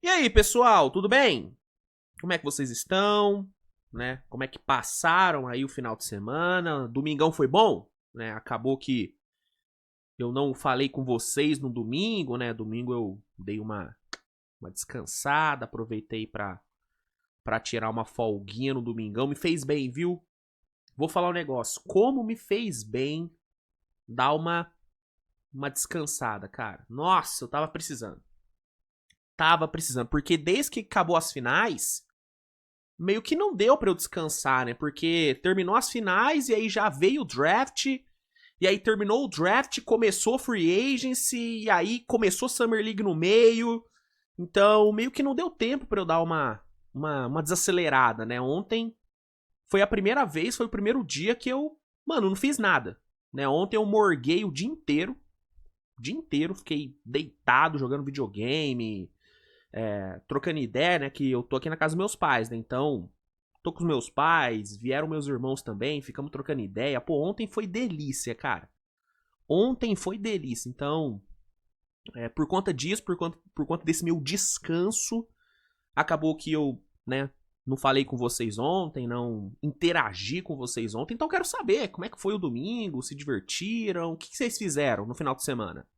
E aí, pessoal, tudo bem? Como é que vocês estão? Né? Como é que passaram aí o final de semana? Domingão foi bom? Né? Acabou que eu não falei com vocês no domingo, né? Domingo eu dei uma descansada, aproveitei pra tirar uma folguinha no domingão. Me fez bem, viu? Vou falar um negócio. Como me fez bem dar uma descansada, cara. Nossa, eu tava precisando. Tava precisando. Porque desde que acabou as finais, meio que não deu pra eu descansar, né? Porque terminou as finais e aí já veio o draft. E aí terminou o draft, começou free agency, e aí começou Summer League no meio. Então, meio que não deu tempo pra eu dar uma desacelerada, né? Ontem foi a primeira vez, foi o primeiro dia que eu, mano, não fiz nada. Né? Ontem eu morguei o dia inteiro, fiquei deitado jogando videogame, trocando ideia, né? Que eu tô aqui na casa dos meus pais, né? Então, tô com os meus pais, vieram meus irmãos também, ficamos trocando ideia. Pô, ontem foi delícia, cara. Ontem foi delícia. Então, por conta disso, por conta desse meu descanso, acabou que eu, né, não falei com vocês ontem, não interagi com vocês ontem. Então, quero saber como é que foi o domingo, se divertiram, o que vocês fizeram no final de semana?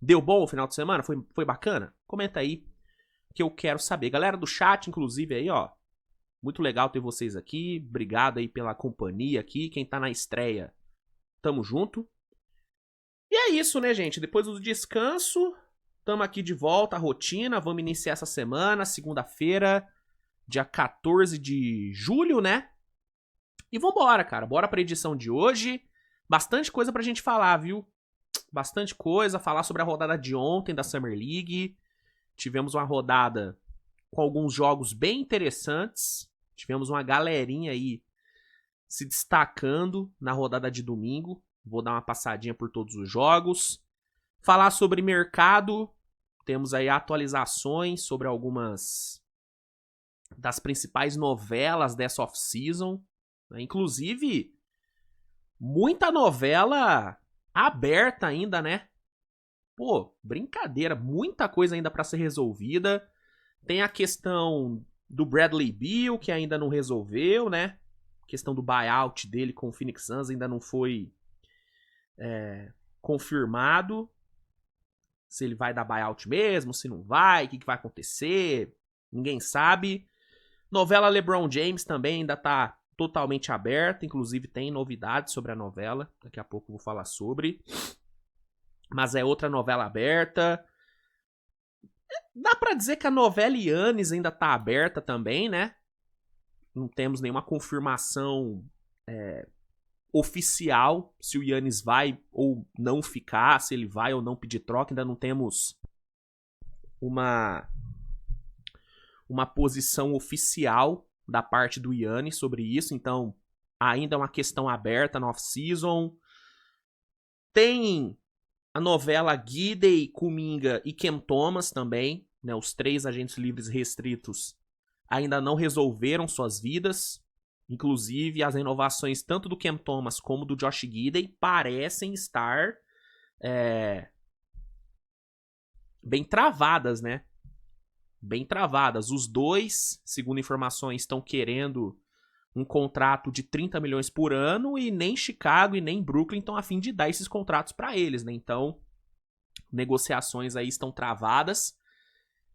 Deu bom o final de semana? Foi bacana? Comenta aí que eu quero saber. Galera do chat, inclusive, aí, ó. Muito legal ter vocês aqui. Obrigado aí pela companhia aqui. Quem tá na estreia, tamo junto. E é isso, né, gente? Depois do descanso, tamo aqui de volta à rotina. Vamos iniciar essa semana, segunda-feira, dia 14 de julho, né? E vambora, cara. Bora pra edição de hoje. Bastante coisa pra gente falar, viu? Bastante coisa. Falar sobre a rodada de ontem da Summer League. Tivemos uma rodada com alguns jogos bem interessantes. Tivemos uma galerinha aí se destacando na rodada de domingo. Vou dar uma passadinha por todos os jogos. Falar sobre mercado. Temos aí atualizações sobre algumas das principais novelas dessa off-season. Inclusive, muita novela aberta ainda, né? Pô, brincadeira. Muita coisa ainda para ser resolvida. Tem a questão do Bradley Beal, que ainda não resolveu, né? A questão do buyout dele com o Phoenix Suns ainda não foi confirmado. Se ele vai dar buyout mesmo, se não vai, o que vai acontecer. Ninguém sabe. Novela LeBron James também ainda tá totalmente aberta. Inclusive tem novidades sobre a novela. Daqui a pouco eu vou falar sobre. Mas é outra novela aberta. Dá pra dizer que a novela Yannis ainda tá aberta também, né? Não temos nenhuma confirmação oficial se o Yannis vai ou não ficar, se ele vai ou não pedir troca. Ainda não temos uma posição oficial da parte do Yannis sobre isso. Então, ainda é uma questão aberta na off-season. Tem a novela Giddey, Kuminga e Cam Thomas também, né? Os 3 agentes livres restritos ainda não resolveram suas vidas. Inclusive, as renovações tanto do Cam Thomas como do Josh Giddey parecem estar bem travadas, né? Bem travadas. Os dois, segundo informações, estão querendo um contrato de 30 milhões por ano e nem Chicago e nem Brooklyn estão a fim de dar esses contratos para eles, né? Então, negociações aí estão travadas.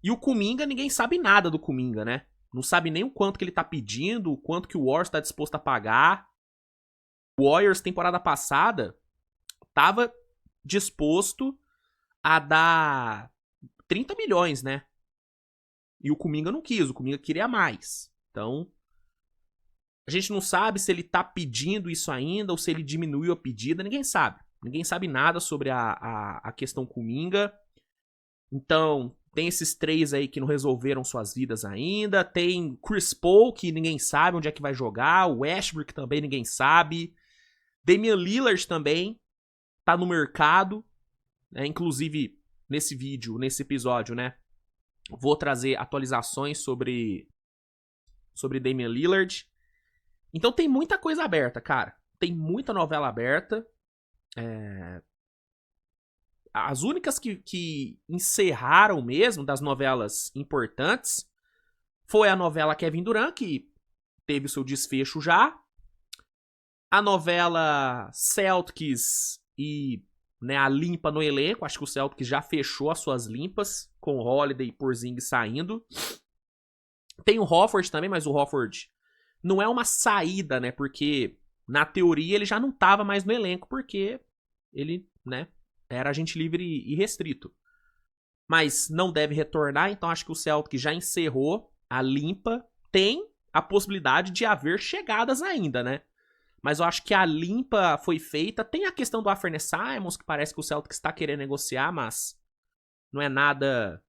E o Kuminga, ninguém sabe nada do Kuminga, né? Não sabe nem o quanto que ele tá pedindo, o quanto que o Warriors tá disposto a pagar. O Warriors, temporada passada, tava disposto a dar 30 milhões, né? E o Kuminga não quis, o Kuminga queria mais. Então, a gente não sabe se ele tá pedindo isso ainda ou se ele diminuiu a pedida, ninguém sabe. Ninguém sabe nada sobre a questão Kuminga. Então, tem esses 3 aí que não resolveram suas vidas ainda. Tem Chris Paul, que ninguém sabe onde é que vai jogar. O Westbrook também ninguém sabe. Damian Lillard também tá no mercado. Inclusive, nesse episódio, né? Vou trazer atualizações sobre Damian Lillard. Então tem muita coisa aberta, cara. Tem muita novela aberta. As únicas que encerraram mesmo das novelas importantes foi a novela Kevin Durant, que teve o seu desfecho já. A novela Celtics e, né, a limpa no elenco. Acho que o Celtics já fechou as suas limpas, com Holiday e Porzingis saindo. Tem o Horford também, mas o Horford não é uma saída, né? Porque, na teoria, ele já não estava mais no elenco, porque ele, né, era agente livre e restrito. Mas não deve retornar, então acho que o Celtics já encerrou a limpa. Tem a possibilidade de haver chegadas ainda, né? Mas eu acho que a limpa foi feita. Tem a questão do Anfernee Simons, que parece que o Celtics está querendo negociar, mas não é nada...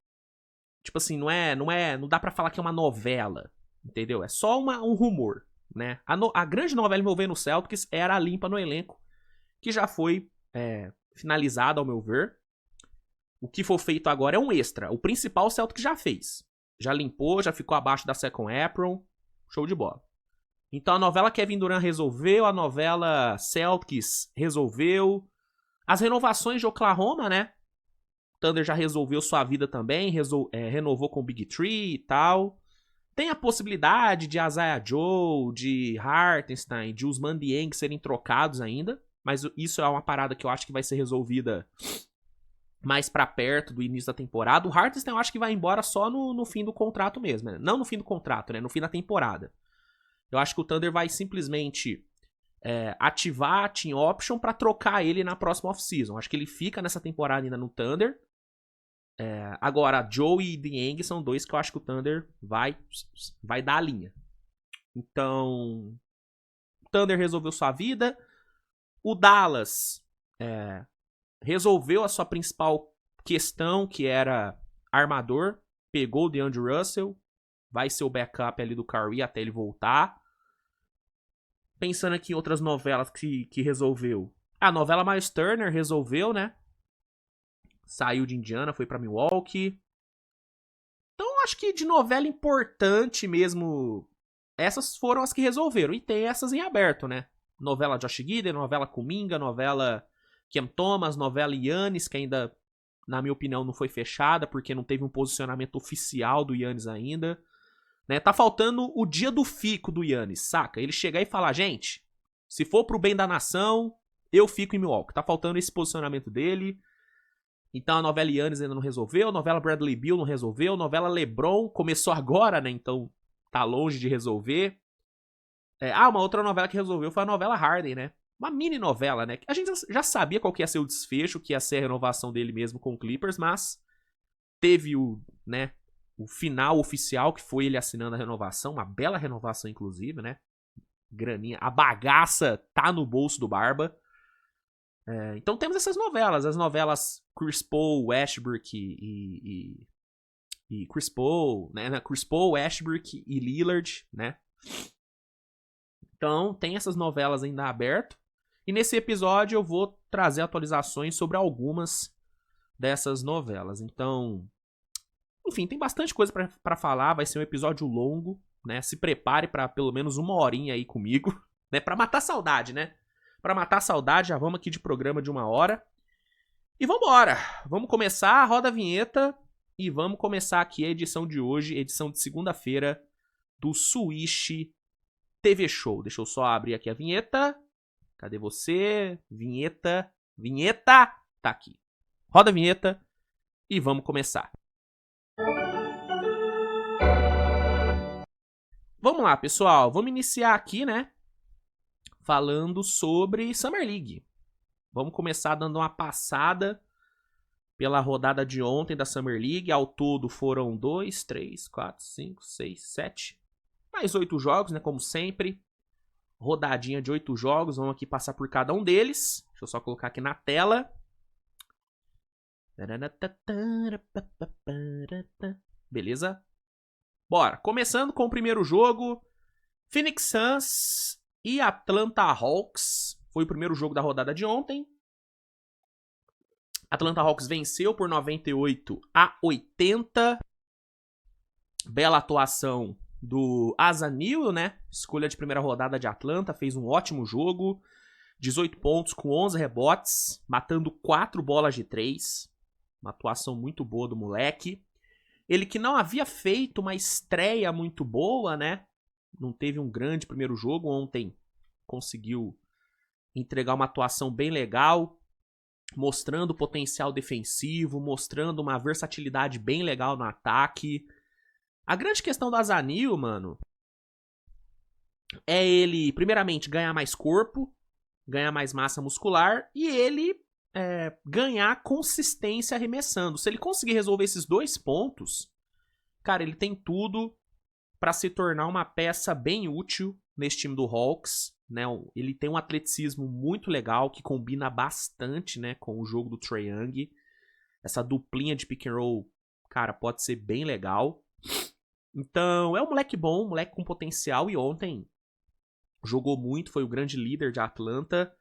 Tipo assim, não dá pra falar que é uma novela, entendeu? É só um rumor, né? A grande novela envolvendo o Celtics era a limpa no elenco, que já foi finalizada, ao meu ver. O que for feito agora é um extra. O principal o Celtics já fez. Já limpou, já ficou abaixo da Second Apron. Show de bola. Então a novela Kevin Durant resolveu, a novela Celtics resolveu. As renovações de Oklahoma, né? Thunder já resolveu sua vida também, renovou com o Big Three e tal. Tem a possibilidade de Isaiah Joe, de Hartenstein, de Ousmane Dieng serem trocados ainda, mas isso é uma parada que eu acho que vai ser resolvida mais pra perto do início da temporada. O Hartenstein eu acho que vai embora só no fim do contrato mesmo, né? Não no fim do contrato, né? No fim da temporada. Eu acho que o Thunder vai simplesmente ativar a team option pra trocar ele na próxima off-season. Acho que ele fica nessa temporada ainda no Thunder. Agora, Joe e Dieng são dois que eu acho que o Thunder vai dar a linha. Então, o Thunder resolveu sua vida. O Dallas resolveu a sua principal questão, que era armador. Pegou o DeAndre Russell. Vai ser o backup ali do Kyrie até ele voltar. Pensando aqui em outras novelas que resolveu. A novela Miles Turner resolveu, né? Saiu de Indiana, foi pra Milwaukee. Então, acho que de novela importante mesmo, essas foram as que resolveram. E tem essas em aberto, né? Novela Josh Giddey, novela Kuminga, novela Cam Thomas, novela Giannis, que ainda, na minha opinião, não foi fechada, porque não teve um posicionamento oficial do Giannis ainda. Né? Tá faltando o dia do fico do Giannis, saca? Ele chegar e falar, gente, se for pro bem da nação, eu fico em Milwaukee. Tá faltando esse posicionamento dele. Então a novela Giannis ainda não resolveu, a novela Bradley Beal não resolveu, a novela LeBron começou agora, né? Então tá longe de resolver. Uma outra novela que resolveu foi a novela Harden, né? Uma mini novela, né? A gente já sabia qual que ia ser o desfecho, que ia ser a renovação dele mesmo com o Clippers, mas teve o final oficial, que foi ele assinando a renovação, uma bela renovação inclusive, né? Graninha, a bagaça tá no bolso do Barba. Então temos essas novelas, as novelas Chris Paul, Westbrook e Chris Paul, né? Chris Paul, Westbrook e Lillard, né? Então tem essas novelas ainda aberto. E nesse episódio eu vou trazer atualizações sobre algumas dessas novelas. Então, enfim, tem bastante coisa pra falar, vai ser um episódio longo, né? Se prepare pra pelo menos uma horinha aí comigo, né? Pra matar a saudade, né? Pra matar a saudade, já vamos aqui de programa de 1 hora. E vambora! Vamos começar, roda a vinheta e vamos começar aqui a edição de hoje, edição de segunda-feira do Swish TV Show. Deixa eu só abrir aqui a vinheta. Cadê você? Vinheta. Vinheta! Tá aqui. Roda a vinheta e vamos começar. Vamos lá, pessoal. Vamos iniciar aqui, né? Falando sobre Summer League. Vamos começar dando uma passada pela rodada de ontem da Summer League. Ao todo foram 2, 3, 4, 5, 6, 7. Mais 8 jogos, né? Como sempre. Rodadinha de 8 jogos. Vamos aqui passar por cada um deles. Deixa eu só colocar aqui na tela. Beleza? Bora. Começando com o primeiro jogo. Phoenix Suns e Atlanta Hawks. Foi o primeiro jogo da rodada de ontem. Atlanta Hawks venceu por 98-80. Bela atuação do Asa Newell, né? Escolha de primeira rodada de Atlanta. Fez um ótimo jogo. 18 pontos com 11 rebotes, matando 4 bolas de 3. Uma atuação muito boa do moleque. Ele que não havia feito uma estreia muito boa, né? Não teve um grande primeiro jogo. Ontem conseguiu entregar uma atuação bem legal, mostrando potencial defensivo, mostrando uma versatilidade bem legal no ataque. A grande questão do Azanil, mano, é ele, primeiramente, ganhar mais corpo, ganhar mais massa muscular e ele ganhar consistência arremessando. Se ele conseguir resolver esses 2 pontos, cara, ele tem tudo para se tornar uma peça bem útil nesse time do Hawks, né? Ele tem um atleticismo muito legal que combina bastante, né, com o jogo do Trae Young. Essa duplinha de pick and roll, cara, pode ser bem legal. Então, é um moleque bom, um moleque com potencial, e ontem jogou muito, foi o grande líder de Atlanta.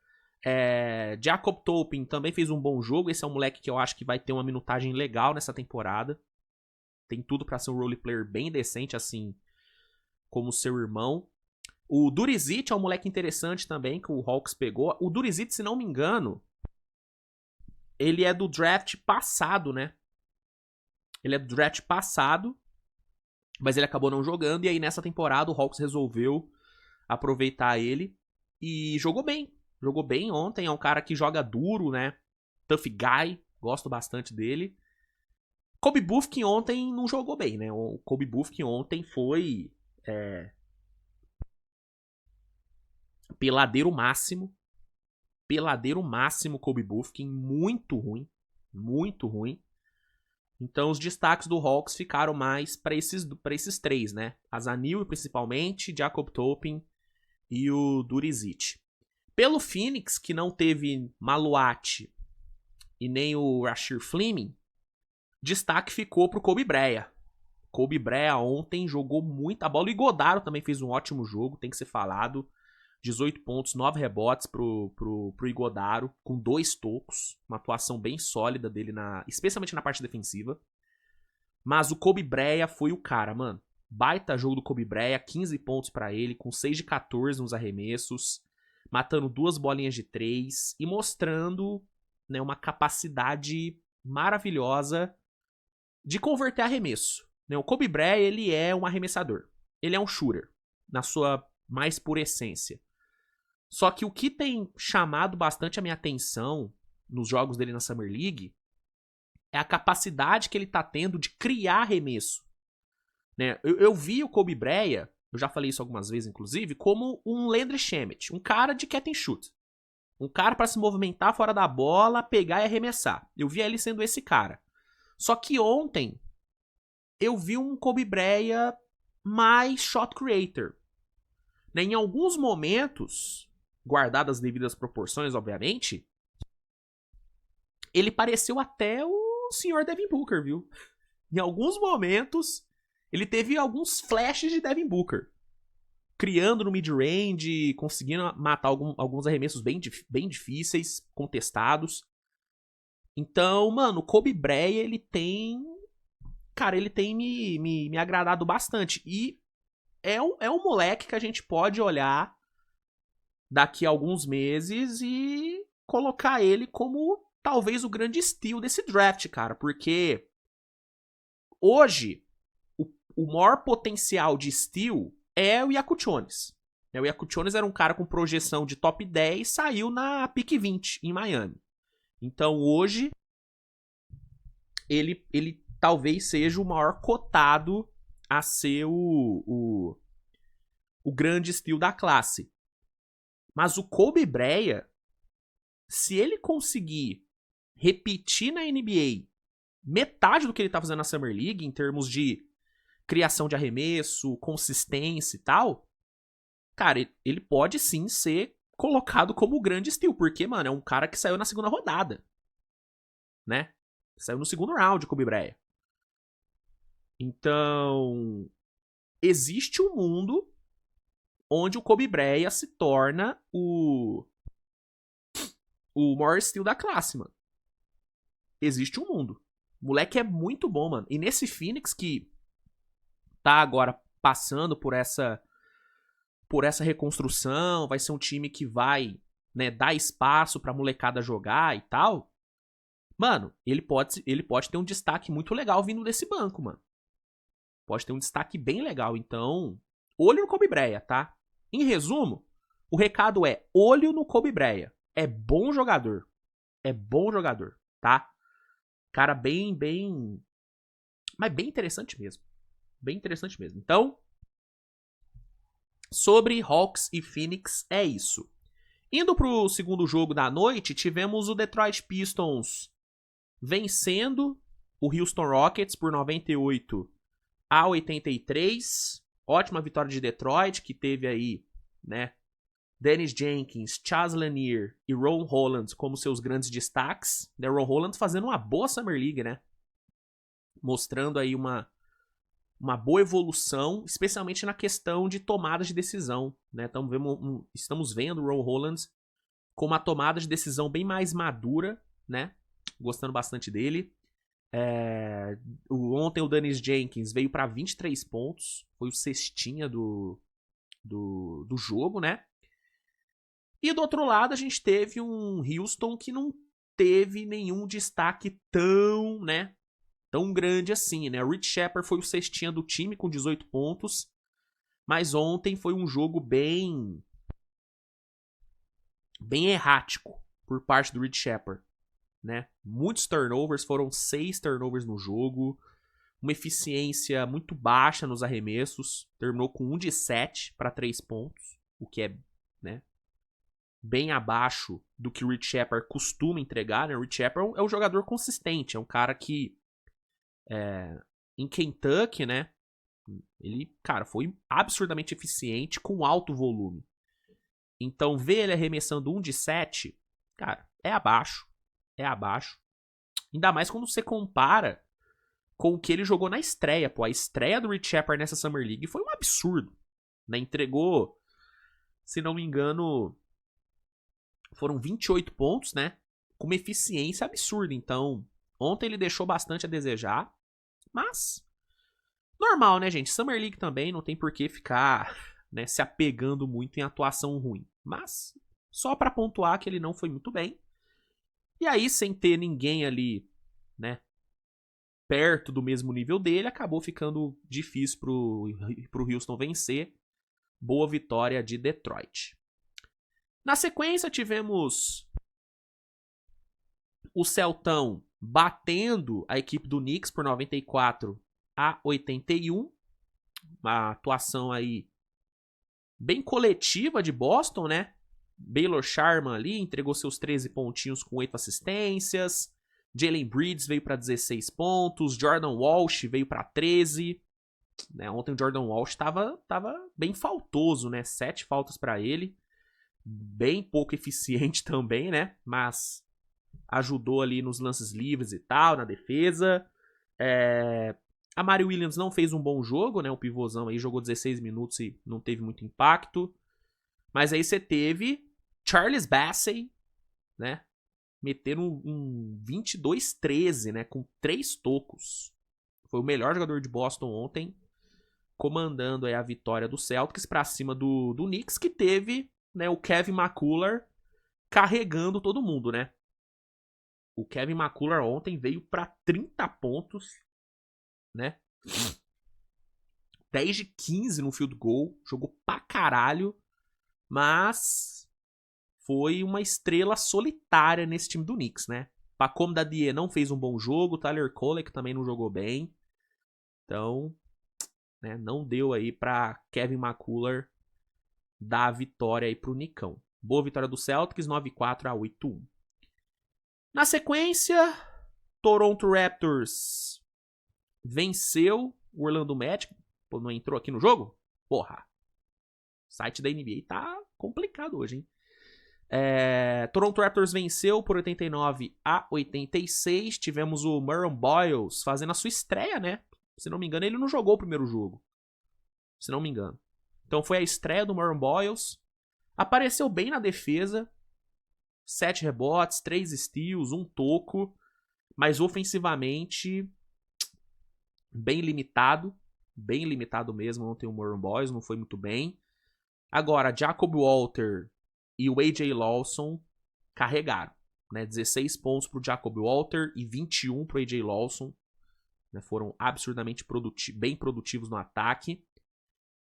Jacob Toppin também fez um bom jogo. Esse é um moleque que eu acho que vai ter uma minutagem legal nessa temporada. Tem tudo pra ser um role player bem decente, assim como seu irmão. O Durizit é um moleque interessante também, que o Hawks pegou. O Durizit, se não me engano, ele é do draft passado, né? Ele é do draft passado, mas ele acabou não jogando. E aí nessa temporada o Hawks resolveu aproveitar ele e jogou bem. Jogou bem ontem, é um cara que joga duro, né? Tough guy, gosto bastante dele. Kobe Bufkin ontem não jogou bem, né? O Kobe Bufkin ontem foi peladeiro máximo. Peladeiro máximo Kobe Bufkin, muito ruim. Muito ruim. Então os destaques do Hawks ficaram mais para esses 3, né? Azanil principalmente, Jacob Toppin e o Durizit. Pelo Phoenix, que não teve Maluat e nem o Rasheed Fleming, destaque ficou pro Kobe Brea. Kobe Brea ontem jogou muita bola. E Godaro também fez um ótimo jogo, tem que ser falado. 18 pontos, 9 rebotes pro Igodaro, com 2 tocos. Uma atuação bem sólida dele, especialmente na parte defensiva. Mas o Kobe Brea foi o cara, mano. Baita jogo do Kobe Brea, 15 pontos pra ele, com 6 de 14 nos arremessos, matando 2 bolinhas de 3 e mostrando, né, uma capacidade maravilhosa de converter arremesso. O Kobe Brea, ele é um arremessador. Ele é um shooter, na sua mais pura essência. Só que o que tem chamado bastante a minha atenção nos jogos dele na Summer League é a capacidade que ele tá tendo de criar arremesso. Né? Eu vi o Kobe Brea, eu já falei isso algumas vezes, inclusive, como um Landry Shamet, um cara de catch and shoot. Um cara para se movimentar fora da bola, pegar e arremessar. Eu vi ele sendo esse cara. Só que ontem, eu vi um Kobe Brea mais shot creator. Né? Em alguns momentos, guardadas as devidas proporções, obviamente, ele pareceu até o senhor Devin Booker, viu? Em alguns momentos, ele teve alguns flashes de Devin Booker. Criando no mid-range, conseguindo matar alguns arremessos bem difíceis, contestados. Então, mano, o Kobe Brea, ele tem... Cara, ele tem me agradado bastante. E é um moleque que a gente pode olhar daqui a alguns meses e colocar ele como talvez o grande steal desse draft, cara. Porque hoje, o maior potencial de steal é o Yakuchones. O Yakuchones era um cara com projeção de top 10, saiu na pick 20 em Miami. Então hoje, ele talvez seja o maior cotado a ser o grande steal da classe. Mas o Kobe Brea, se ele conseguir repetir na NBA metade do que ele tá fazendo na Summer League, em termos de criação de arremesso, consistência e tal, cara, ele pode sim ser colocado como o grande steal, porque, mano, é um cara que saiu na segunda rodada, né? Saiu no segundo round o Kobe Brea. Então, existe um mundo onde o Kobe Brea se torna o maior steal da classe, mano. Existe um mundo. O moleque é muito bom, mano. E nesse Phoenix que tá agora passando por essa reconstrução, vai ser um time que vai né, dar espaço pra molecada jogar e tal, mano, ele pode ter um destaque muito legal vindo desse banco, mano. Pode ter um destaque bem legal. Então, olho no Kobe Bryant, tá? Em resumo, o recado é olho no Kobe Bryant. É bom jogador. É bom jogador, tá? Cara mas bem interessante mesmo. Bem interessante mesmo. Então, sobre Hawks e Phoenix, é isso. Indo pro segundo jogo da noite, tivemos o Detroit Pistons vencendo o Houston Rockets por 98-83. Ótima vitória de Detroit, que teve aí, né, Dennis Jenkins, Chaz Lanier e Ron Holland como seus grandes destaques. Né, Ron Holland fazendo uma boa Summer League, né? Mostrando aí uma boa evolução, especialmente na questão de tomada de decisão. Né? Estamos vendo o Ron Holland com uma tomada de decisão bem mais madura, né? Gostando bastante dele. Ontem o Dennis Jenkins veio para 23 pontos, foi o cestinha do jogo, né? E do outro lado a gente teve um Houston que não teve nenhum destaque tão, né, tão grande assim, né? O Rich Shepard foi o cestinha do time com 18 pontos, mas ontem foi um jogo bem errático por parte do Rich Shepard, né? Muitos turnovers, foram 6 turnovers no jogo, uma eficiência muito baixa nos arremessos, terminou com 1 de 7 para 3 pontos, o que é, né, bem abaixo do que o Rich Shepard costuma entregar, né? O Rich Shepard é um jogador consistente, é um cara que em Kentucky, né, ele, cara, foi absurdamente eficiente com alto volume. Então, ver ele arremessando 1 de 7, cara, é abaixo. É abaixo. Ainda mais quando você compara com o que ele jogou na estreia, pô. A estreia do Rich Shepard nessa Summer League foi um absurdo. Né? Entregou, se não me engano, foram 28 pontos, né? Com uma eficiência absurda. Então, ontem ele deixou bastante a desejar. Mas, normal, né, gente? Summer League também não tem por que ficar, né, se apegando muito em atuação ruim. Mas, só pra pontuar que ele não foi muito bem. E aí, sem ter ninguém ali, né, perto do mesmo nível dele, acabou ficando difícil pro Houston vencer. Boa vitória de Detroit. Na sequência, tivemos o Celtão batendo a equipe do Knicks por 94-81. Uma atuação aí bem coletiva de Boston, né? Baylor Sharman ali entregou seus 13 pontinhos com 8 assistências. Jalen Bridges veio para 16 pontos. Jordan Walsh veio para 13. Né? Ontem o Jordan Walsh estava bem faltoso, né? 7 faltas para ele. Bem pouco eficiente também, né? Mas ajudou ali nos lances livres e tal, na defesa. A Mari Williams não fez um bom jogo, né? O pivôzão aí jogou 16 minutos e não teve muito impacto. Mas aí você teve Charles Bassey, né? Metendo um 22-13, né? Com 3 tocos. Foi o melhor jogador de Boston ontem, comandando aí a vitória do Celtics pra cima do Knicks, que teve, né, o Kevin McCullough carregando todo mundo, né? O Kevin McCullough ontem veio pra 30 pontos, né? 10 de 15 no field goal, jogou pra caralho, mas foi uma estrela solitária nesse time do Knicks, né? Pacome Dadie não fez um bom jogo, Tyler Kolek também não jogou bem. Então, né, não deu aí pra Kevin McCullough dar a vitória aí pro Nicão. Boa vitória do Celtics, 94-81. Na sequência, Toronto Raptors venceu o Orlando Magic. Pô, não entrou aqui no jogo? Porra. O site da NBA tá complicado hoje, hein? Toronto Raptors venceu por 89-86. Tivemos o Murray Boyles fazendo a sua estreia, né? Se não me engano, ele não jogou o primeiro jogo. Se não me engano. Então foi a estreia do Murray Boyles. Apareceu bem na defesa. 7 rebotes, 3 steals, 1 toco. Mas ofensivamente, bem limitado. Bem limitado mesmo. Ontem o Murray Boyles não foi muito bem. Agora, Jacob Walter e o A.J. Lawson carregaram. Né? 16 pontos pro Jacob Walter e 21 pro A.J. Lawson. Né? Foram absurdamente bem produtivos no ataque.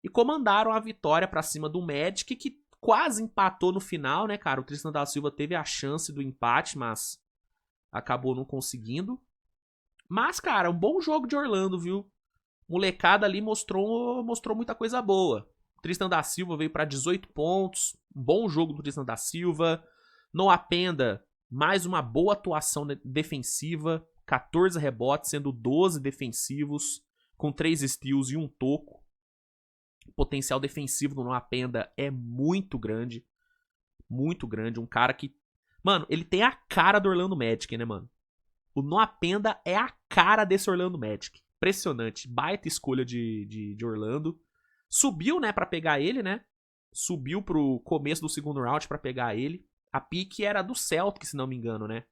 E comandaram a vitória pra cima do Magic, que quase empatou no final, né, cara? O Tristan da Silva teve a chance do empate, mas acabou não conseguindo. Mas, cara, um bom jogo de Orlando, viu? Molecada ali mostrou muita coisa boa. O Tristan da Silva veio para 18 pontos. Um bom jogo do Tristan da Silva. Noah Penda, mais uma boa atuação defensiva. 14 rebotes, sendo 12 defensivos, com 3 steals e um toco. O potencial defensivo do Noah Penda é muito grande. Muito grande. Um cara que... Mano, ele tem a cara do Orlando Magic, né, mano? O Noah Penda é a cara desse Orlando Magic. Impressionante. Baita escolha de Orlando. Subiu, né, pra pegar ele, né? Subiu pro começo do segundo round pra pegar ele. A pique era do Celtic, se não me engano, né?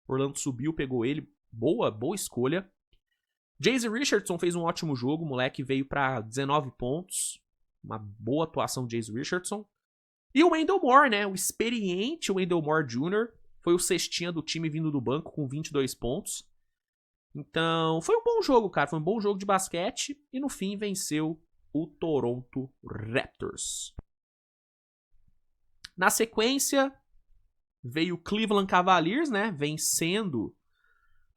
Orlando subiu, pegou ele. Boa escolha. Jayce Richardson fez um ótimo jogo. O moleque veio pra 19 pontos. Uma boa atuação de Jayce Richardson. E o Wendell Moore, né? O experiente Wendell Moore Jr. Foi o cestinha do time vindo do banco com 22 pontos. Então, foi um bom jogo, cara. Foi um bom jogo de basquete. E no fim venceu o Toronto Raptors. Na sequência, veio o Cleveland Cavaliers, né? Vencendo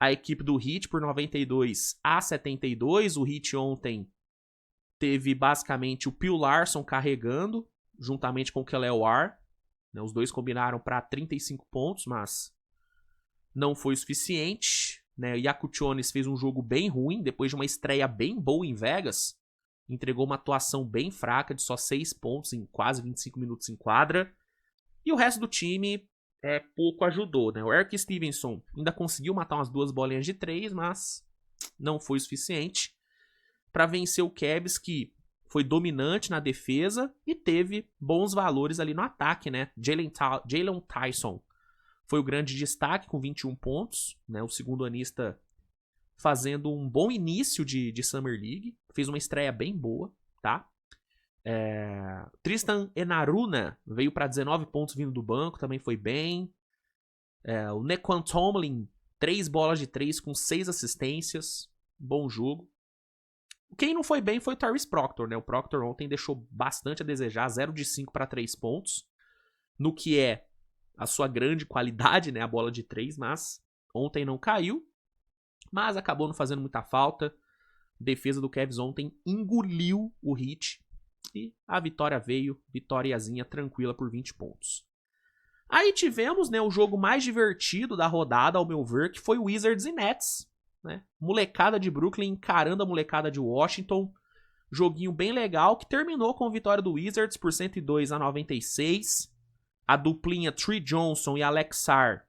a equipe do Heat por 92-72. O Heat ontem teve basicamente o Phil Larson carregando, juntamente com o Kelly War. Os dois combinaram para 35 pontos, mas não foi o suficiente. O Yakutionis fez um jogo bem ruim, depois de uma estreia bem boa em Vegas. Entregou uma atuação bem fraca, de só 6 pontos em quase 25 minutos em quadra. E o resto do time pouco ajudou. O Eric Stevenson ainda conseguiu matar umas 2 bolinhas de 3, mas não foi o suficiente para vencer o Cavs, que foi dominante na defesa e teve bons valores ali no ataque, né? Jalen Tyson foi o grande destaque com 21 pontos, né? O segundo anista fazendo um bom início de Summer League, fez uma estreia bem boa, tá? Tristan Enaruna veio para 19 pontos vindo do banco, também foi bem. O Nequan Tomlin, 3 bolas de 3 com 6 assistências, bom jogo. Quem não foi bem foi o Tyrese Proctor, né? O Proctor ontem deixou bastante a desejar, 0 de 5 para 3 pontos, no que é a sua grande qualidade, né? A bola de 3, mas ontem não caiu, mas acabou não fazendo muita falta. A defesa do Cavs ontem engoliu o Heat e a vitória veio, vitóriazinha tranquila por 20 pontos. Aí tivemos, né, o jogo mais divertido da rodada, ao meu ver, que foi o Wizards e Nets. Né? Molecada de Brooklyn encarando a molecada de Washington. Joguinho bem legal que terminou com a vitória do Wizards por 102-96. A duplinha Tree Johnson e Alex Sarr,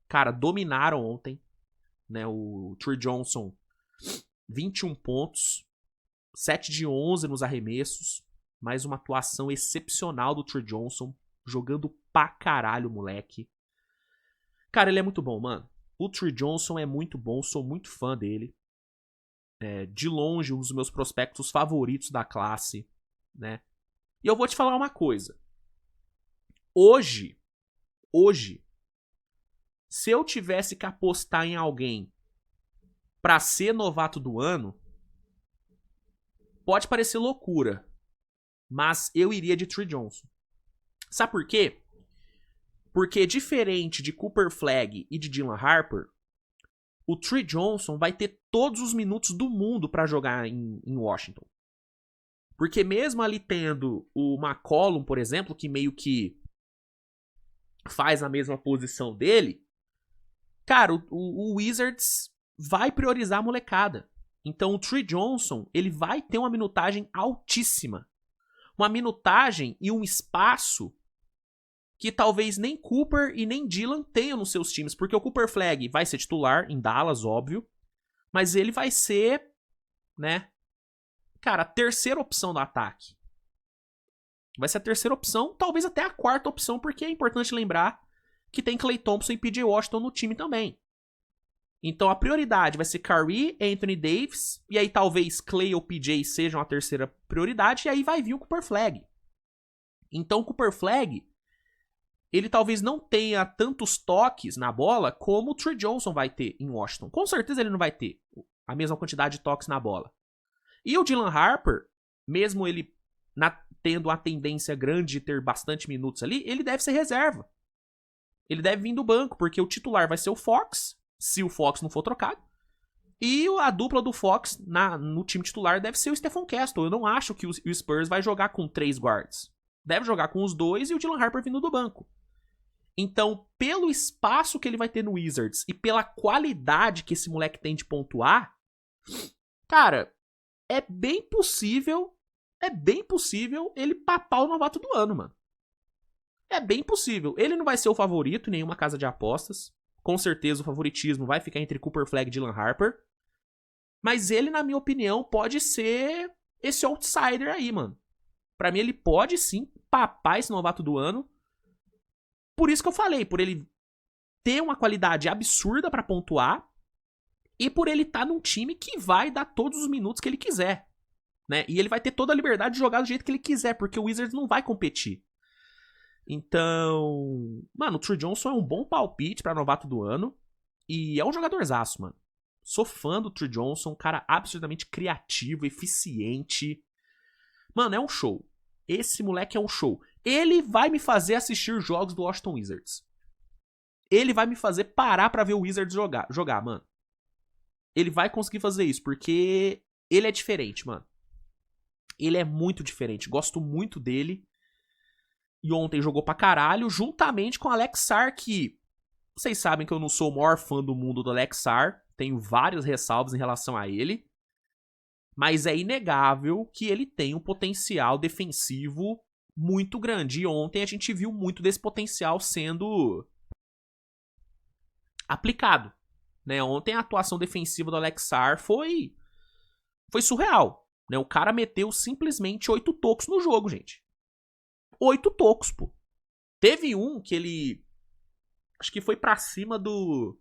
cara, dominaram ontem. Né? O Tree Johnson, 21 pontos, 7 de 11 nos arremessos. Mais uma atuação excepcional do Tree Johnson, jogando pra caralho, moleque. Cara, ele é muito bom, mano. O Tree Johnson é muito bom, sou muito fã dele. De longe, um dos meus prospectos favoritos da classe, né? E eu vou te falar uma coisa. Hoje, se eu tivesse que apostar em alguém pra ser novato do ano, pode parecer loucura, mas eu iria de Tree Johnson. Sabe por quê? Porque diferente de Cooper Flagg e de Dylan Harper, o Tree Johnson vai ter todos os minutos do mundo para jogar em Washington. Porque mesmo ali tendo o McCollum, por exemplo, que meio que faz a mesma posição dele, cara, o Wizards vai priorizar a molecada. Então o Tree Johnson, ele vai ter uma minutagem altíssima. Uma minutagem e um espaço que talvez nem Cooper e nem Dylan tenham nos seus times, porque o Cooper Flagg vai ser titular em Dallas, óbvio, mas ele vai ser, né, cara, a terceira opção do ataque. Vai ser a terceira opção, talvez até a quarta opção, porque é importante lembrar que tem Klay Thompson e PJ Washington no time também. Então a prioridade vai ser Kyrie, Anthony Davis, e aí talvez Klay ou PJ sejam a terceira prioridade, e aí vai vir o Cooper Flagg. Então o Cooper Flagg, ele talvez não tenha tantos toques na bola como o Trey Johnson vai ter em Washington. Com certeza ele não vai ter a mesma quantidade de toques na bola. E o Dylan Harper, mesmo ele tendo a tendência grande de ter bastante minutos ali, ele deve ser reserva. Ele deve vir do banco, porque o titular vai ser o Fox, se o Fox não for trocado. E a dupla do Fox no time titular deve ser o Stephon Castle. Eu não acho que o Spurs vai jogar com 3 guards. Deve jogar com os 2 e o Dylan Harper vindo do banco. Então, pelo espaço que ele vai ter no Wizards e pela qualidade que esse moleque tem de pontuar, cara, é bem possível ele papar o novato do ano, mano. É bem possível. Ele não vai ser o favorito em nenhuma casa de apostas. Com certeza o favoritismo vai ficar entre Cooper Flag e Dylan Harper. Mas ele, na minha opinião, pode ser esse outsider aí, mano. Pra mim, ele pode sim papar esse novato do ano. Por isso que eu falei, por ele ter uma qualidade absurda pra pontuar e por ele estar num time que vai dar todos os minutos que ele quiser, né? E ele vai ter toda a liberdade de jogar do jeito que ele quiser, porque o Wizards não vai competir. Então, mano, o Trey Johnson é um bom palpite pra novato do ano e é um jogadorzaço, mano. Sou fã do Trey Johnson, um cara absolutamente criativo, eficiente. Mano, é um show. Esse moleque é um show. Ele vai me fazer assistir jogos do Washington Wizards. Ele vai me fazer parar pra ver o Wizards jogar, mano. Ele vai conseguir fazer isso, porque ele é diferente, mano. Ele é muito diferente. Gosto muito dele. E ontem jogou pra caralho, juntamente com o Alex Sarr, que vocês sabem que eu não sou o maior fã do mundo do Alex Sarr. Tenho vários ressalvos em relação a ele. Mas é inegável que ele tem um potencial defensivo muito grande. E ontem a gente viu muito desse potencial sendo aplicado, né? Ontem a atuação defensiva do Alex Sarr foi surreal, né? O cara meteu simplesmente 8 tocos no jogo, gente. 8 tocos, pô. Teve um que ele acho que foi pra cima do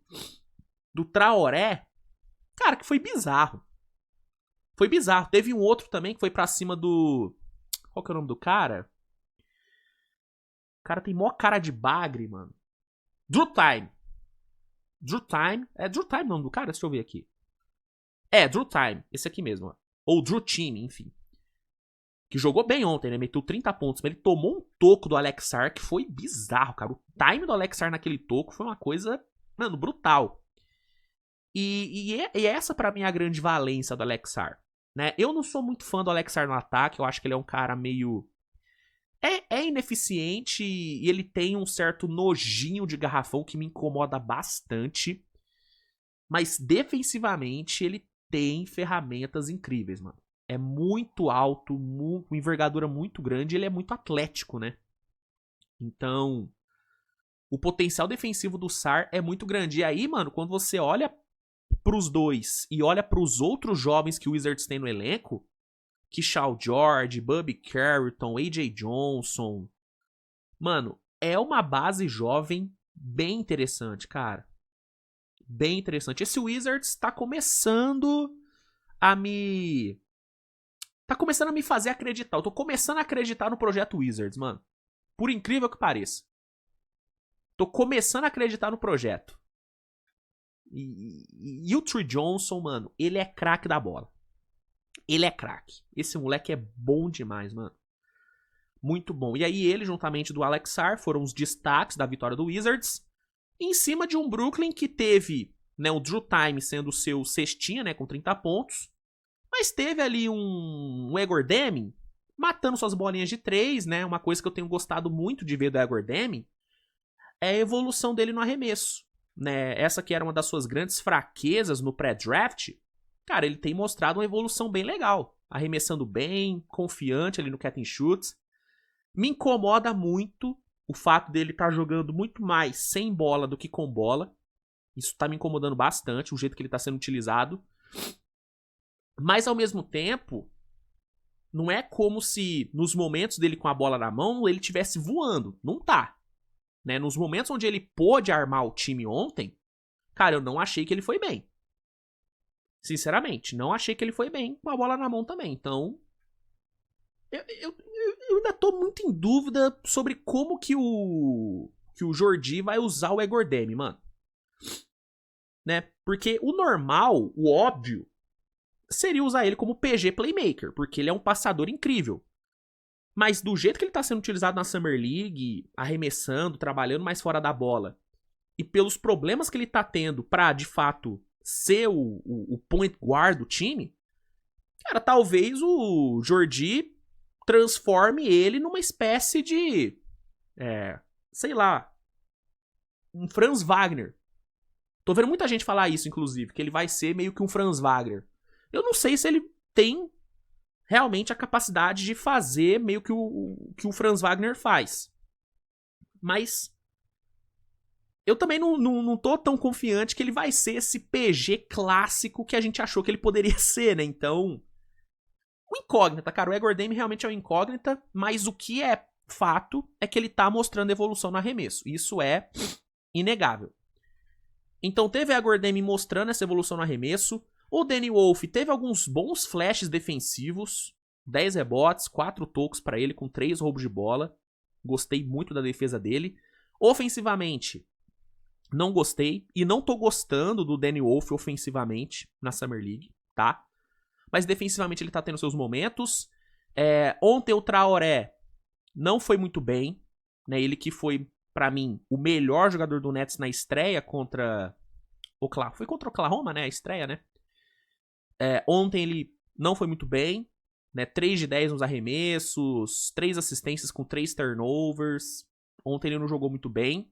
Traoré. Cara, que foi bizarro. Foi bizarro. Teve um outro também que foi pra cima do... Qual que é o nome do cara? O cara tem mó cara de bagre, mano. Drew Time. Drew Time. É Drew Time o nome do cara? Deixa eu ver aqui. É, Drew Time. Esse aqui mesmo, ó. Ou Drew Time, enfim. Que jogou bem ontem, né? Meteu 30 pontos. Mas ele tomou um toco do Alex Sarr que foi bizarro, cara. O time do Alex Sarr naquele toco foi uma coisa, mano, brutal. E essa pra mim é a grande valência do Alex Sarr, né? Eu não sou muito fã do Alex Sarr no ataque. Eu acho que ele é um cara meio... É ineficiente e ele tem um certo nojinho de garrafão que me incomoda bastante. Mas defensivamente ele tem ferramentas incríveis, mano. É muito alto, com envergadura muito grande, e ele é muito atlético, né? Então, o potencial defensivo do Sarr é muito grande. E aí, mano, quando você olha pros dois e olha pros outros jovens que o Wizards tem no elenco, Keshal George, Bubby Carrington, AJ Johnson, mano, é uma base jovem bem interessante, cara. Bem interessante. Esse Wizards tá começando a me fazer acreditar. Eu tô começando a acreditar no projeto Wizards, mano. Por incrível que pareça. Tô começando a acreditar no projeto. E o Trey Johnson, mano, ele é craque da bola. Ele é craque. Esse moleque é bom demais, mano. Muito bom. E aí ele, juntamente do Alex Sarr, foram os destaques da vitória do Wizards. Em cima de um Brooklyn que teve, né, o Drew Time sendo o seu cestinha, né, com 30 pontos. Mas teve ali um Egor Deming matando suas bolinhas de 3, né? Uma coisa que eu tenho gostado muito de ver do Egor Deming é a evolução dele no arremesso, né? Essa que era uma das suas grandes fraquezas no pré-draft. Cara, ele tem mostrado uma evolução bem legal. Arremessando bem, confiante ali no catch and shoot. Me incomoda muito o fato dele estar jogando muito mais sem bola do que com bola. Isso tá me incomodando bastante, o jeito que ele tá sendo utilizado. Mas, ao mesmo tempo, não é como se nos momentos dele com a bola na mão ele estivesse voando. Não tá. Né? Nos momentos onde ele pôde armar o time ontem, cara, eu não achei que ele foi bem. Sinceramente, não achei que ele foi bem com a bola na mão também. Então, eu ainda tô muito em dúvida sobre como que o que o Jordi vai usar o Egor Dame, mano. Né? Porque o normal, o óbvio, seria usar ele como PG Playmaker, porque ele é um passador incrível. Mas do jeito que ele tá sendo utilizado na Summer League, arremessando, trabalhando mais fora da bola, e pelos problemas que ele tá tendo pra, de fato, ser o point guard do time, cara, talvez o Jordi transforme ele numa espécie de, sei lá, um Franz Wagner. Tô vendo muita gente falar isso, inclusive, que ele vai ser meio que um Franz Wagner. Eu não sei se ele tem realmente a capacidade de fazer meio que o Franz Wagner faz. Mas eu também não tô tão confiante que ele vai ser esse PG clássico que a gente achou que ele poderia ser, né? Então, o incógnita, cara. O Egor Dame realmente é um incógnita, mas o que é fato é que ele tá mostrando evolução no arremesso. Isso é inegável. Então teve a Egor Dame mostrando essa evolução no arremesso. O Danny Wolf teve alguns bons flashes defensivos. 10 rebotes, 4 tocos pra ele com 3 roubos de bola. Gostei muito da defesa dele. Ofensivamente, não gostei. E não tô gostando do Danny Wolf ofensivamente na Summer League, tá? Mas defensivamente ele tá tendo seus momentos. Ontem o Traoré não foi muito bem. Né? Ele que foi, pra mim, o melhor jogador do Nets na estreia contra Oklahoma. Foi contra o Oklahoma, né? A estreia, né? Ontem ele não foi muito bem, né? 3 de 10 nos arremessos, 3 assistências com 3 turnovers. Ontem ele não jogou muito bem.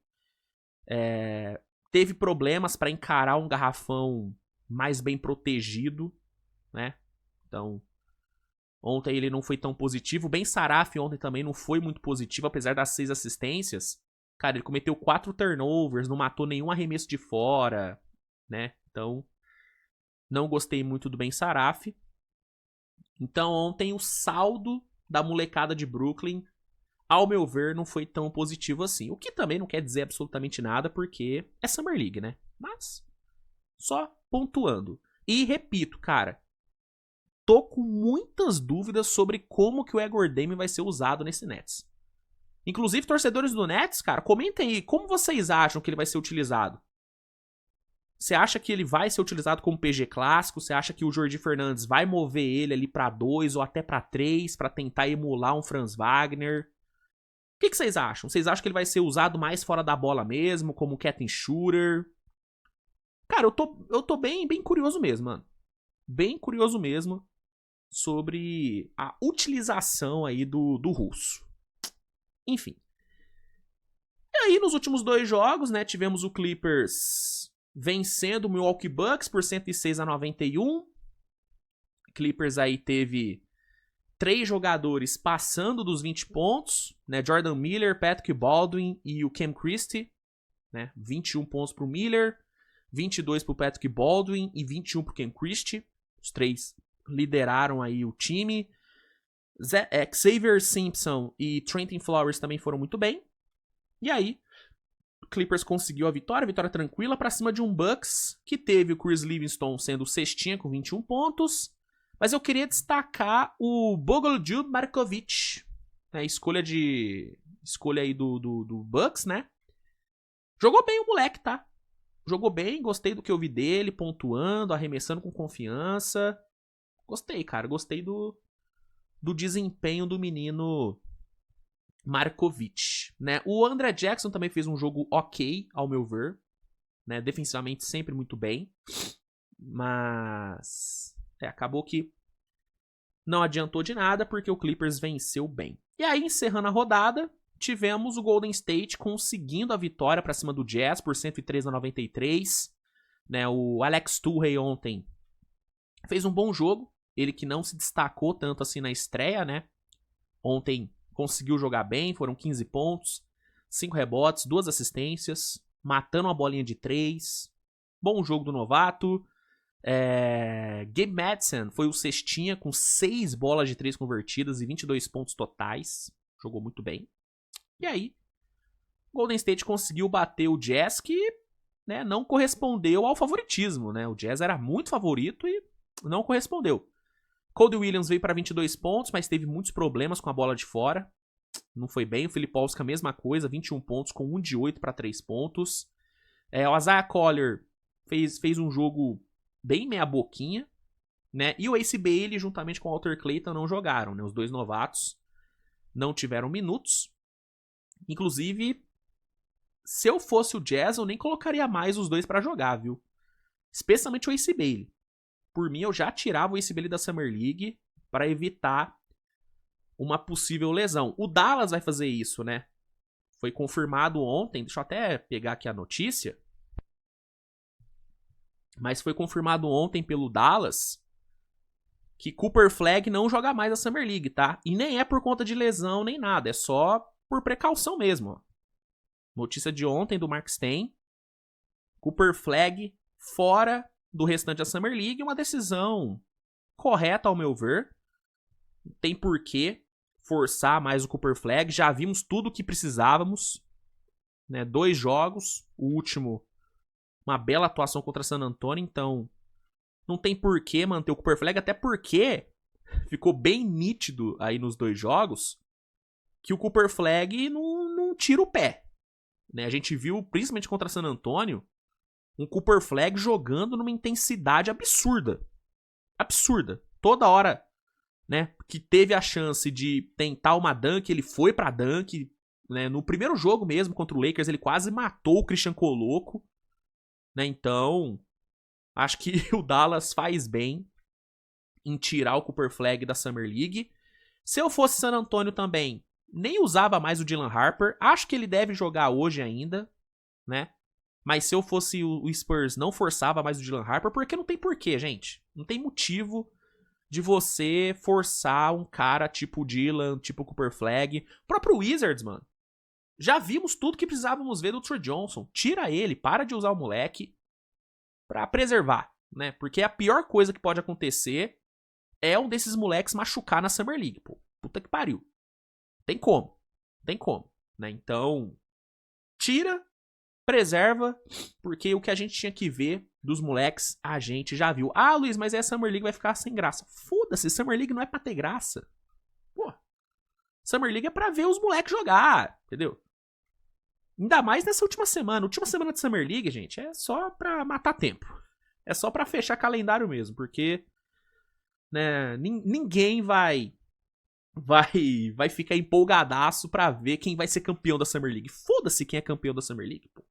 Teve problemas para encarar um garrafão mais bem protegido, né? Então, ontem ele não foi tão positivo. Ben Saraf ontem também não foi muito positivo, apesar das 6 assistências. Cara, ele cometeu 4 turnovers, não matou nenhum arremesso de fora, né? Então, não gostei muito do Ben Saraf. Então ontem o saldo da molecada de Brooklyn, ao meu ver, não foi tão positivo assim. O que também não quer dizer absolutamente nada, porque é Summer League, né? Mas, só pontuando. E repito, cara, tô com muitas dúvidas sobre como que o Egor Dame vai ser usado nesse Nets. Inclusive, torcedores do Nets, cara, comentem aí, como vocês acham que ele vai ser utilizado? Você acha que ele vai ser utilizado como PG clássico? Você acha que o Jordi Fernandes vai mover ele ali pra 2 ou até pra 3 pra tentar emular um Franz Wagner? O que vocês acham? Vocês acham que ele vai ser usado mais fora da bola mesmo, como catch and shooter? Cara, eu tô bem curioso mesmo, mano. Bem curioso mesmo sobre a utilização aí do russo. Enfim. E aí, nos últimos 2 jogos, né, tivemos o Clippers vencendo o Milwaukee Bucks por 106-91. Clippers aí teve 3 jogadores passando dos 20 pontos, né? Jordan Miller, Patrick Baldwin e o Cam Christie, né? 21 pontos pro Miller, 22 pro Patrick Baldwin e 21 pro Cam Christie. Os 3 lideraram aí o time. Xavier Simpson e Trenton Flowers também foram muito bem. E aí, Clippers conseguiu a vitória tranquila pra cima de um Bucks que teve o Chris Livingston sendo cestinha com 21 pontos. Mas eu queria destacar o Bogoljub Markovic, né, escolha aí do Bucks, né? Jogou bem o moleque, tá? Jogou bem, gostei do que eu vi dele, pontuando, arremessando com confiança. Gostei, cara, gostei do desempenho do menino Markovic, né? O André Jackson também fez um jogo ok, ao meu ver, né? Defensivamente sempre muito bem, mas acabou que não adiantou de nada porque o Clippers venceu bem. E aí, encerrando a rodada, tivemos o Golden State conseguindo a vitória para cima do Jazz por 103-93, né? O Alex Turrey ontem fez um bom jogo, ele que não se destacou tanto assim na estreia, né? Ontem conseguiu jogar bem, foram 15 pontos, 5 rebotes, 2 assistências, matando uma bolinha de 3. Bom jogo do novato. Gabe Madsen foi o cestinha com 6 bolas de 3 convertidas e 22 pontos totais. Jogou muito bem. E aí, Golden State conseguiu bater o Jazz, que, né, não correspondeu ao favoritismo, né? O Jazz era muito favorito e não correspondeu. Cody Williams veio para 22 pontos, mas teve muitos problemas com a bola de fora. não foi bem. O Filipowski a mesma coisa, 21 pontos com 1 de 8 para 3 pontos. O Isaiah Collier fez um jogo bem meia boquinha, né? E o Ace Bailey juntamente com o Walter Clayton não jogaram, né? Os dois novatos não tiveram minutos. Inclusive, se eu fosse o Jazz, eu nem colocaria mais os dois para jogar, viu? Especialmente o Ace Bailey. Por mim, eu já tirava o Ace Bailey da Summer League para evitar uma possível lesão. O Dallas vai fazer isso, né? Foi confirmado ontem, deixa eu até pegar aqui a notícia. Mas foi confirmado ontem pelo Dallas que Cooper Flagg não joga mais a Summer League, tá? E nem é por conta de lesão nem nada, é só por precaução mesmo. Ó. Notícia de ontem do Mark Stein. Cooper Flagg fora do restante da Summer League, uma decisão correta ao meu ver. Não tem porquê forçar mais o Cooper Flagg, já vimos tudo o que precisávamos, né? 2 jogos, o último uma bela atuação contra San Antonio, então não tem porquê manter o Cooper Flagg, até porque ficou bem nítido aí nos 2 jogos que o Cooper Flagg não tira o pé, né? A gente viu, principalmente contra San Antonio, um Cooper Flagg jogando numa intensidade absurda. Absurda. Toda hora, né, que teve a chance de tentar uma dunk, ele foi pra dunk, né? No primeiro jogo mesmo contra o Lakers, ele quase matou o Christian Coloco, né? Então, acho que o Dallas faz bem em tirar o Cooper Flagg da Summer League. Se eu fosse San Antonio também, nem usava mais o Dylan Harper. Acho que ele deve jogar hoje ainda, né? Mas se eu fosse o Spurs, não forçava mais o Dylan Harper, porque não tem porquê, gente. Não tem motivo de você forçar um cara tipo Dylan, tipo Cooper Flagg. O próprio Wizards, mano. Já vimos tudo que precisávamos ver do Trey Johnson. Tira ele, para de usar o moleque pra preservar, né? Porque a pior coisa que pode acontecer é um desses moleques machucar na Summer League, pô. Puta que pariu. Tem como. Tem como, né? Então, tira, preserva, porque o que a gente tinha que ver dos moleques, a gente já viu. Ah, Luiz, mas a Summer League vai ficar sem graça. Foda-se, Summer League não é pra ter graça. Pô, Summer League é pra ver os moleques jogar, entendeu? Ainda mais nessa última semana. Última semana de Summer League, gente, é só pra matar tempo. É só pra fechar calendário mesmo, porque, né, ninguém vai ficar empolgadaço pra ver quem vai ser campeão da Summer League. Foda-se quem é campeão da Summer League, pô.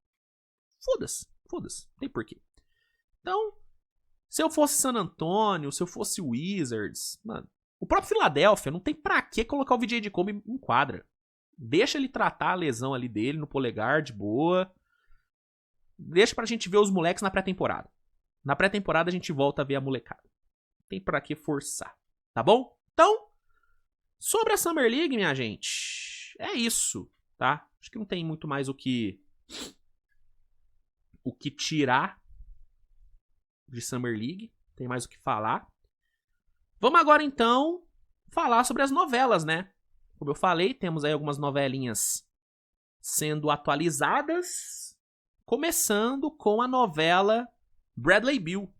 Foda-se, não tem porquê. Então, se eu fosse San Antonio, se eu fosse Wizards, mano, o próprio Philadelphia não tem pra que colocar o VJ de Kobe em quadra. Deixa ele tratar a lesão ali dele no polegar, de boa. Deixa pra gente ver os moleques na pré-temporada. Na pré-temporada a gente volta a ver a molecada. Não tem pra que forçar, tá bom? Então, sobre a Summer League, minha gente, é isso, tá? Acho que não tem muito mais o que tirar de Summer League. Tem mais o que falar. Vamos agora, então, falar sobre as novelas, né? Como eu falei, temos aí algumas novelinhas sendo atualizadas. Começando com a novela Bradley Beal,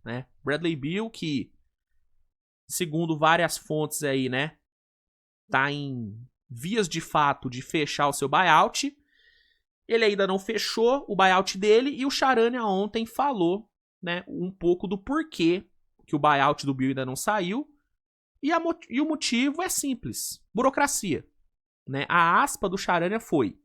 né? Bradley Beal que, segundo várias fontes aí, né, tá em vias de fato de fechar o seu buyout. Ele ainda não fechou o buyout dele e o Charania ontem falou, né, um pouco do porquê que o buyout do Beal ainda não saiu. E o motivo é simples, burocracia. Né? A aspa do Charania foi: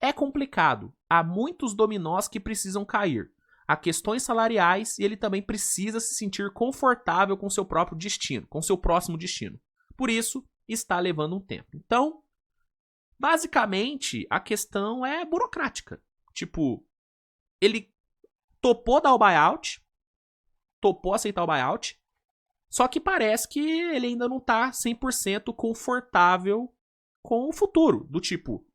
é complicado, há muitos dominós que precisam cair. Há questões salariais e ele também precisa se sentir confortável com seu próprio destino, com seu próximo destino. Por isso, está levando um tempo. Então, basicamente, a questão é burocrática. Tipo, ele topou dar o buyout, topou aceitar o buyout, só que parece que ele ainda não tá 100% confortável com o futuro. Do tipo,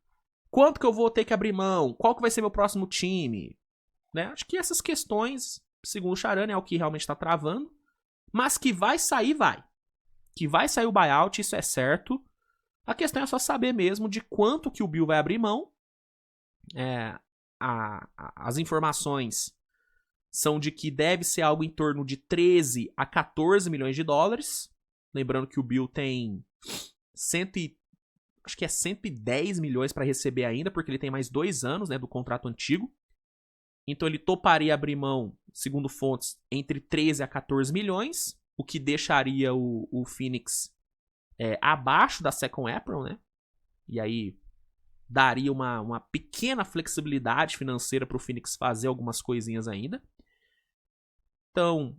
quanto que eu vou ter que abrir mão? Qual que vai ser meu próximo time? Né? Acho que essas questões, segundo o Charania, é o que realmente está travando. Mas que vai sair, vai. Que vai sair o buyout, isso é certo. A questão é só saber mesmo de quanto que o Bill vai abrir mão. As informações são de que deve ser algo em torno de 13 a 14 milhões de dólares. Lembrando que o Bill tem acho que é 110 milhões para receber ainda, porque ele tem mais 2 anos, né, do contrato antigo. Então ele toparia abrir mão, segundo fontes, entre 13 a 14 milhões, o que deixaria o Phoenix abaixo da second apron, né? E aí daria uma pequena flexibilidade financeira para o Phoenix fazer algumas coisinhas ainda. Então,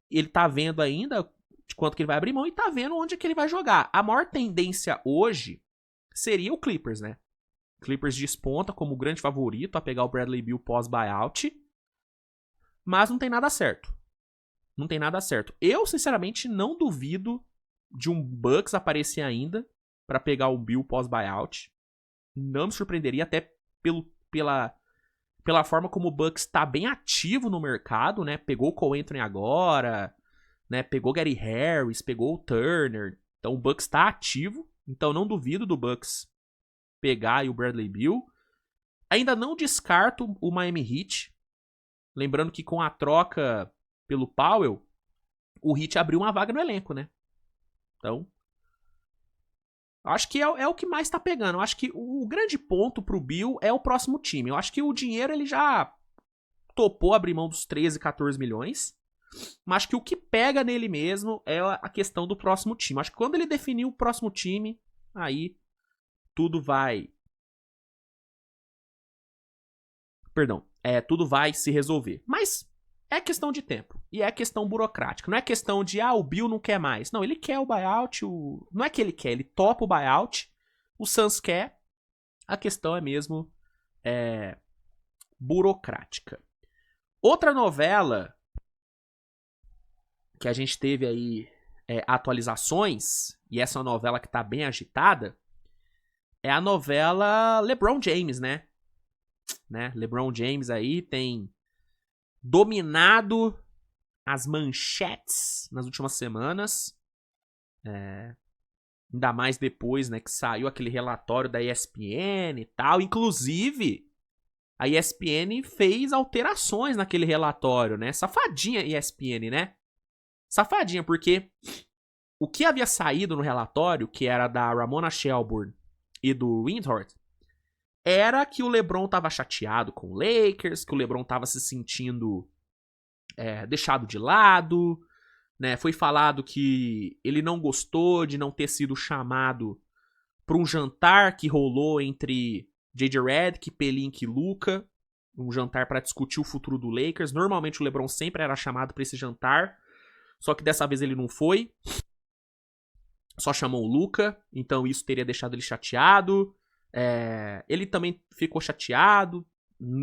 ele tá vendo ainda de quanto que ele vai abrir mão e tá vendo onde que ele vai jogar. A maior tendência hoje seria o Clippers, né? Clippers desponta como grande favorito a pegar o Bradley Beal pós-buyout. Mas não tem nada certo. Não tem nada certo. Eu, sinceramente, não duvido de um Bucks aparecer ainda para pegar o Beal pós-buyout. Não me surpreenderia, até pela forma como o Bucks tá bem ativo no mercado, né? Pegou o Cole Anthony agora, né? Pegou Gary Harris, pegou o Turner. Então o Bucks tá ativo. Então não duvido do Bucks pegar aí o Bradley Beal. Ainda não descarto o Miami Heat. Lembrando que com a troca pelo Powell, o Heat abriu uma vaga no elenco, né? Então, acho que é o que mais tá pegando. Eu acho que o grande ponto pro Bill é o próximo time. Eu acho que o dinheiro ele já topou abrir mão dos 13, 14 milhões. Mas acho que o que pega nele mesmo é a questão do próximo time. Acho que quando ele definir o próximo time, aí tudo vai... Perdão. Tudo vai se resolver. Mas é questão de tempo. E é questão burocrática. Não é questão de, o Bill não quer mais. Não, ele quer o buyout. Não é que ele quer, ele topa o buyout. O Suns quer. A questão é mesmo burocrática. Outra novela que a gente teve aí atualizações, e essa é uma novela que tá bem agitada, é a novela LeBron James, né? LeBron James aí tem dominado as manchetes nas últimas semanas. Ainda mais depois, né, que saiu aquele relatório da ESPN e tal. Inclusive, a ESPN fez alterações naquele relatório, né? Safadinha ESPN, né? Safadinha, porque o que havia saído no relatório, que era da Ramona Shelburne e do Windhorst, era que o LeBron tava chateado com o Lakers, que o LeBron tava se sentindo deixado de lado, né? Foi falado que ele não gostou de não ter sido chamado para um jantar que rolou entre J.J. Redick, Pelinka e Luka, um jantar para discutir o futuro do Lakers. Normalmente o LeBron sempre era chamado para esse jantar, só que dessa vez ele não foi. Só chamou o Luka, então isso teria deixado ele chateado. Ele também ficou chateado,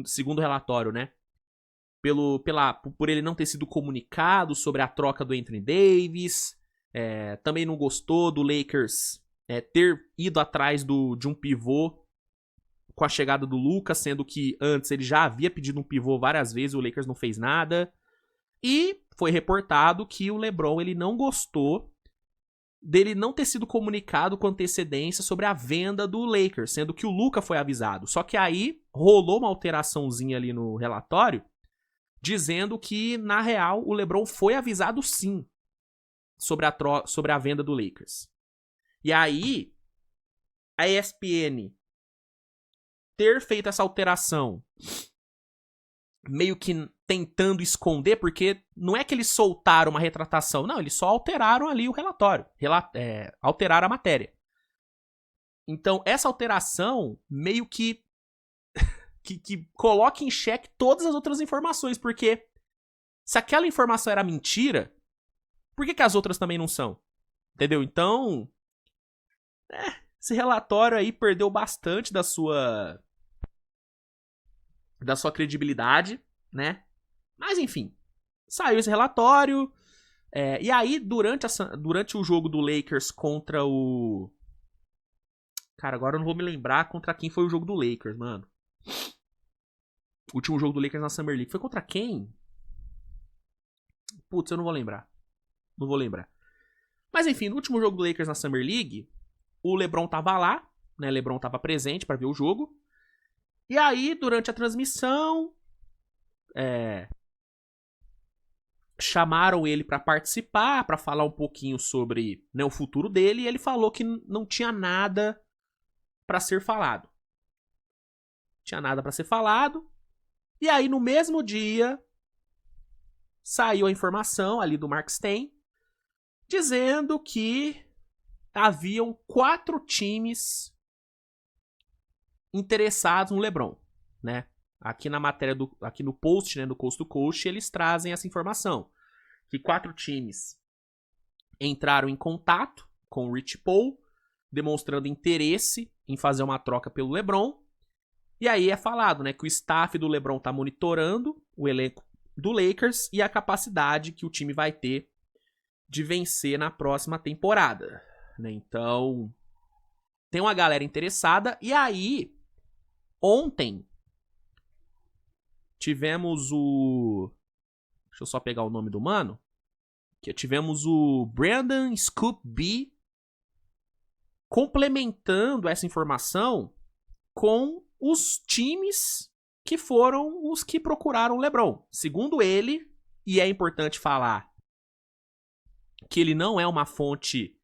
segundo o relatório, né? Por ele não ter sido comunicado sobre a troca do Anthony Davis. Também não gostou do Lakers ter ido atrás de um pivô com a chegada do Luka, sendo que antes ele já havia pedido um pivô várias vezes, o Lakers não fez nada. E foi reportado que o LeBron ele não gostou dele não ter sido comunicado com antecedência sobre a venda do Lakers, sendo que o Luka foi avisado. Só que aí rolou uma alteraçãozinha ali no relatório, dizendo que, na real, o LeBron foi avisado sim sobre a venda do Lakers. E aí, a ESPN ter feito essa alteração meio que tentando esconder, porque não é que eles soltaram uma retratação, não, eles só alteraram ali o relatório, alteraram a matéria. Então, essa alteração meio que coloca em xeque todas as outras informações, porque se aquela informação era mentira, por que as outras também não são? Entendeu? Então, esse relatório aí perdeu bastante da sua credibilidade, né? Mas enfim, saiu esse relatório. E aí, durante o jogo do Lakers contra o... Cara, agora eu não vou me lembrar contra quem foi o jogo do Lakers, mano. O último jogo do Lakers na Summer League. Foi contra quem? Putz, eu não vou lembrar. Não vou lembrar. Mas enfim, no último jogo do Lakers na Summer League, o LeBron tava lá, né? LeBron tava presente pra ver o jogo. E aí, durante a transmissão, chamaram ele pra participar, pra falar um pouquinho sobre, né, o futuro dele, e ele falou que não tinha nada para ser falado. Tinha nada para ser falado. E aí, no mesmo dia, saiu a informação ali do Mark Stein dizendo que haviam 4 times interessados no LeBron, né? Aqui na matéria, aqui no post, né, do Coast to Coast, eles trazem essa informação. Que 4 times entraram em contato com o Rich Paul, demonstrando interesse em fazer uma troca pelo LeBron. E aí é falado, né, que o staff do LeBron tá monitorando o elenco do Lakers e a capacidade que o time vai ter de vencer na próxima temporada, né? Então, tem uma galera interessada. E aí, ontem, tivemos o... Deixa eu só pegar o nome do mano. Que tivemos o Brandon Scoop B complementando essa informação com os times que foram os que procuraram o LeBron. Segundo ele, e é importante falar que ele não é uma fonte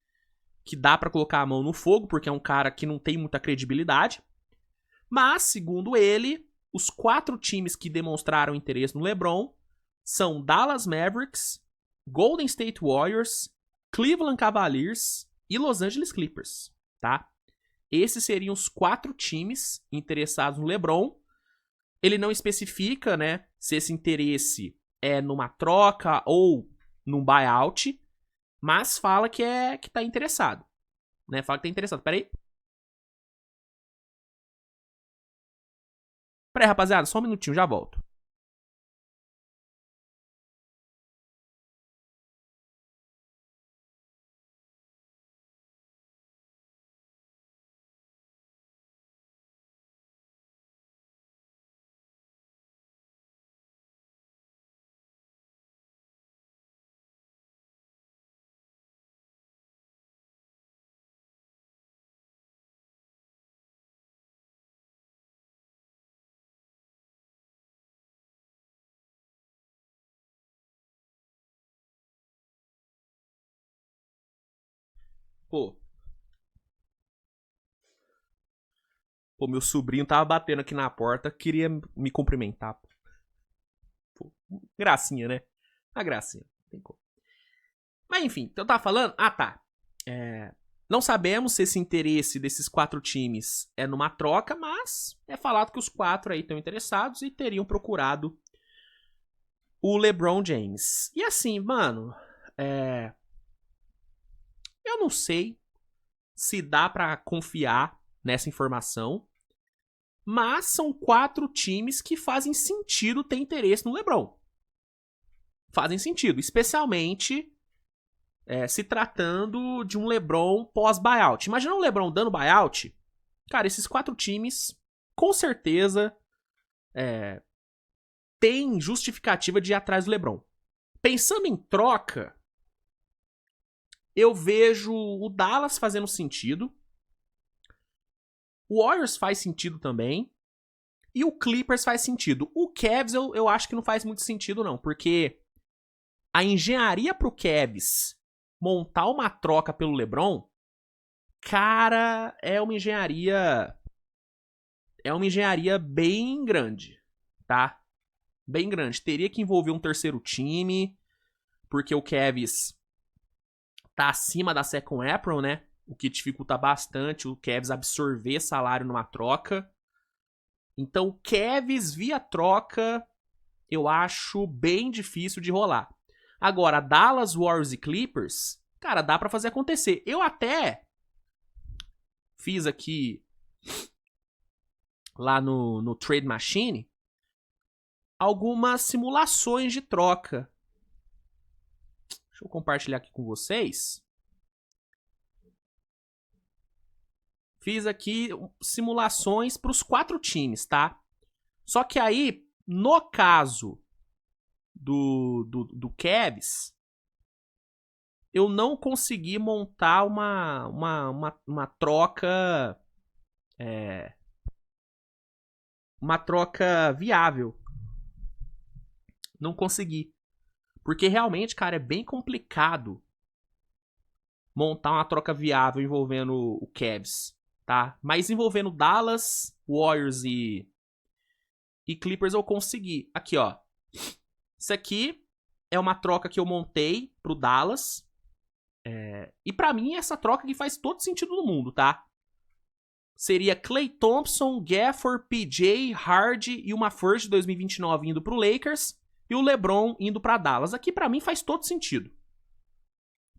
que dá pra colocar a mão no fogo, porque é um cara que não tem muita credibilidade, mas, segundo ele, os 4 times que demonstraram interesse no LeBron são Dallas Mavericks, Golden State Warriors, Cleveland Cavaliers e Los Angeles Clippers, tá? Esses seriam os 4 times interessados no LeBron. Ele não especifica, né, se esse interesse é numa troca ou num buyout, mas fala que tá interessado, né? Fala que tá interessado. Peraí, rapaziada, só um minutinho, já volto. Pô, meu sobrinho tava batendo aqui na porta, queria me cumprimentar. Pô, gracinha, né? A gracinha. Tem como. Mas enfim, eu tava falando... Ah, tá. Não sabemos se esse interesse desses 4 times é numa troca, mas é falado que os 4 aí estão interessados e teriam procurado o LeBron James. E assim, mano, eu não sei se dá pra confiar nessa informação, mas são 4 times que fazem sentido ter interesse no LeBron. Fazem sentido, especialmente se tratando de um LeBron pós-buyout. Imagina um LeBron dando buyout. Cara, esses 4 times, com certeza, têm justificativa de ir atrás do LeBron. Pensando em troca, eu vejo o Dallas fazendo sentido. O Warriors faz sentido também. E o Clippers faz sentido. O Cavs eu acho que não faz muito sentido não, porque a engenharia pro Cavs montar uma troca pelo LeBron, cara, é uma engenharia bem grande, tá? Bem grande. Teria que envolver um terceiro time, porque o Cavs tá acima da second apron, né? O que dificulta bastante o Cavs absorver salário numa troca. Então, o Cavs via troca, eu acho bem difícil de rolar. Agora, Dallas, Warriors e Clippers, cara, dá pra fazer acontecer. Eu até fiz aqui, lá no Trade Machine, algumas simulações de troca. Deixa eu compartilhar aqui com vocês. Fiz aqui simulações para os 4 times, tá? Só que aí, no caso do Cavs, eu não consegui montar uma troca... uma troca viável. Não consegui. Porque realmente, cara, é bem complicado montar uma troca viável envolvendo o Cavs. tá? Mas envolvendo Dallas, Warriors e Clippers eu consegui. Aqui, ó. Isso aqui é uma troca que eu montei pro Dallas. E pra mim, essa troca que faz todo sentido no mundo, tá? Seria Klay Thompson, Gafford, PJ, Hardy e uma first de 2029 indo pro Lakers e o LeBron indo pra Dallas. Aqui pra mim faz todo sentido.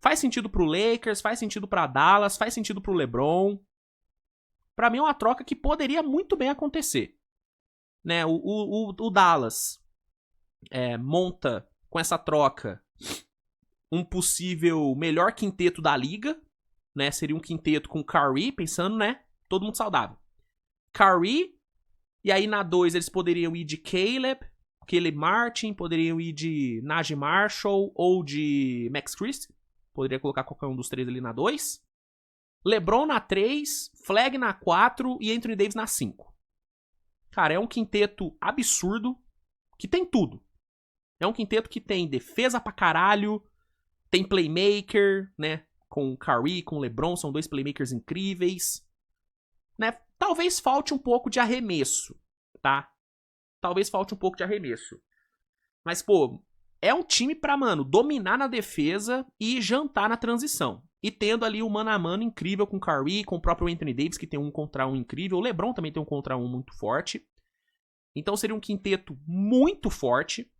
Faz sentido pro Lakers, faz sentido pra Dallas, faz sentido pro LeBron. Pra mim é uma troca que poderia muito bem acontecer. Né? O Dallas monta com essa troca um possível melhor quinteto da liga. Né? Seria um quinteto com Curry, pensando, né? Todo mundo saudável. Curry. E aí na 2 eles poderiam ir de Caleb Martin, poderiam ir de Najee Marshall ou de Max Christie. Poderia colocar qualquer um dos 3 ali na 2. LeBron na 3, Flag na 4 e Anthony Davis na 5. Cara, é um quinteto absurdo que tem tudo. É um quinteto que tem defesa pra caralho, tem playmaker, né? Com o Curry, com o LeBron, são 2 playmakers incríveis. Né? Talvez falte um pouco de arremesso, tá? Talvez falte um pouco de arremesso. Mas, pô, é um time pra, mano, dominar na defesa e jantar na transição. E tendo ali o mano a mano incrível com o Curry, com o próprio Anthony Davis, que tem um contra um incrível. O LeBron também tem um contra um muito forte. Então seria um quinteto muito forte.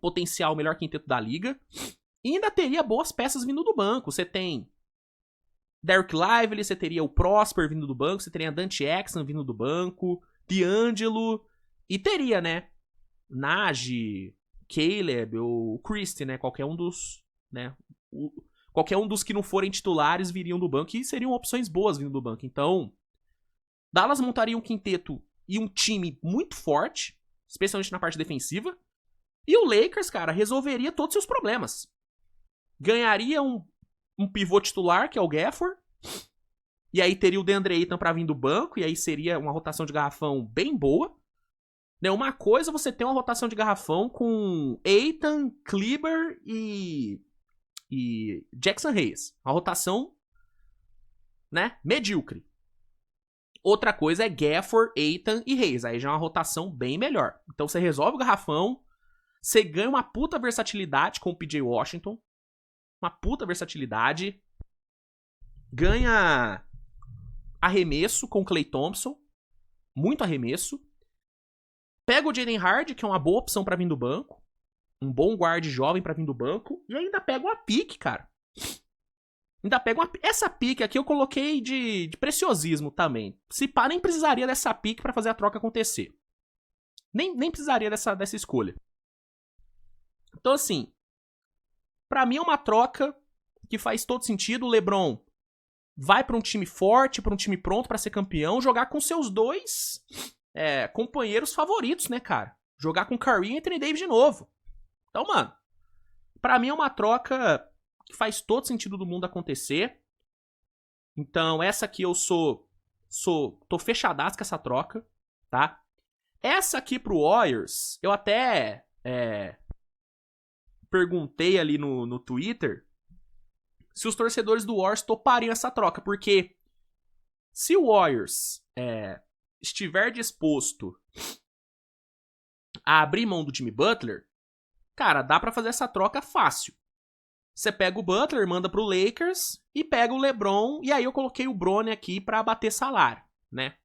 Potencial melhor quinteto da liga. E ainda teria boas peças vindo do banco. Você tem Derrick Lively, você teria o Prosper vindo do banco, você teria a Dante Exum vindo do banco, D'Angelo, e teria, né, Najee, Caleb ou Christie, né, qualquer um dos, né, qualquer um dos que não forem titulares viriam do banco e seriam opções boas vindo do banco. Então, Dallas montaria um quinteto e um time muito forte, especialmente na parte defensiva, e o Lakers, cara, resolveria todos os seus problemas. Ganharia um pivô titular, que é o Gafford. E aí teria o DeAndre Ayton pra vir do banco. E aí seria uma rotação de garrafão bem boa. Né? Uma coisa você tem uma rotação de garrafão com Ayton, Kleber e Jackson Hayes. Uma rotação, né, medíocre. Outra coisa é Gafford, Ayton e Hayes. Aí já é uma rotação bem melhor. Então você resolve o garrafão. Você ganha uma puta versatilidade com o PJ Washington. Uma puta versatilidade. Ganha arremesso com o Klay Thompson. Muito arremesso. Pega o Jaden Hardy, que é uma boa opção pra vir do banco. Um bom guard jovem pra vir do banco. E ainda pega uma pique, cara. Ainda pega uma... Essa pique aqui eu coloquei de preciosismo também. Se pá, nem precisaria dessa pique pra fazer a troca acontecer. Nem precisaria dessa escolha. Então, assim, pra mim é uma troca que faz todo sentido. O LeBron vai pra um time forte, pra um time pronto pra ser campeão, jogar com seus 2 companheiros favoritos, né, cara? Jogar com Curry e Anthony Davis de novo. Então, mano, pra mim é uma troca que faz todo sentido do mundo acontecer. Então, essa aqui eu tô fechadaço com essa troca, tá? Essa aqui pro Warriors, eu até perguntei ali no Twitter se os torcedores do Warriors topariam essa troca, porque se o Warriors estiver disposto a abrir mão do Jimmy Butler, cara, dá pra fazer essa troca fácil. Você pega o Butler, manda pro Lakers e pega o LeBron, e aí eu coloquei o Bronny aqui pra bater salário, né?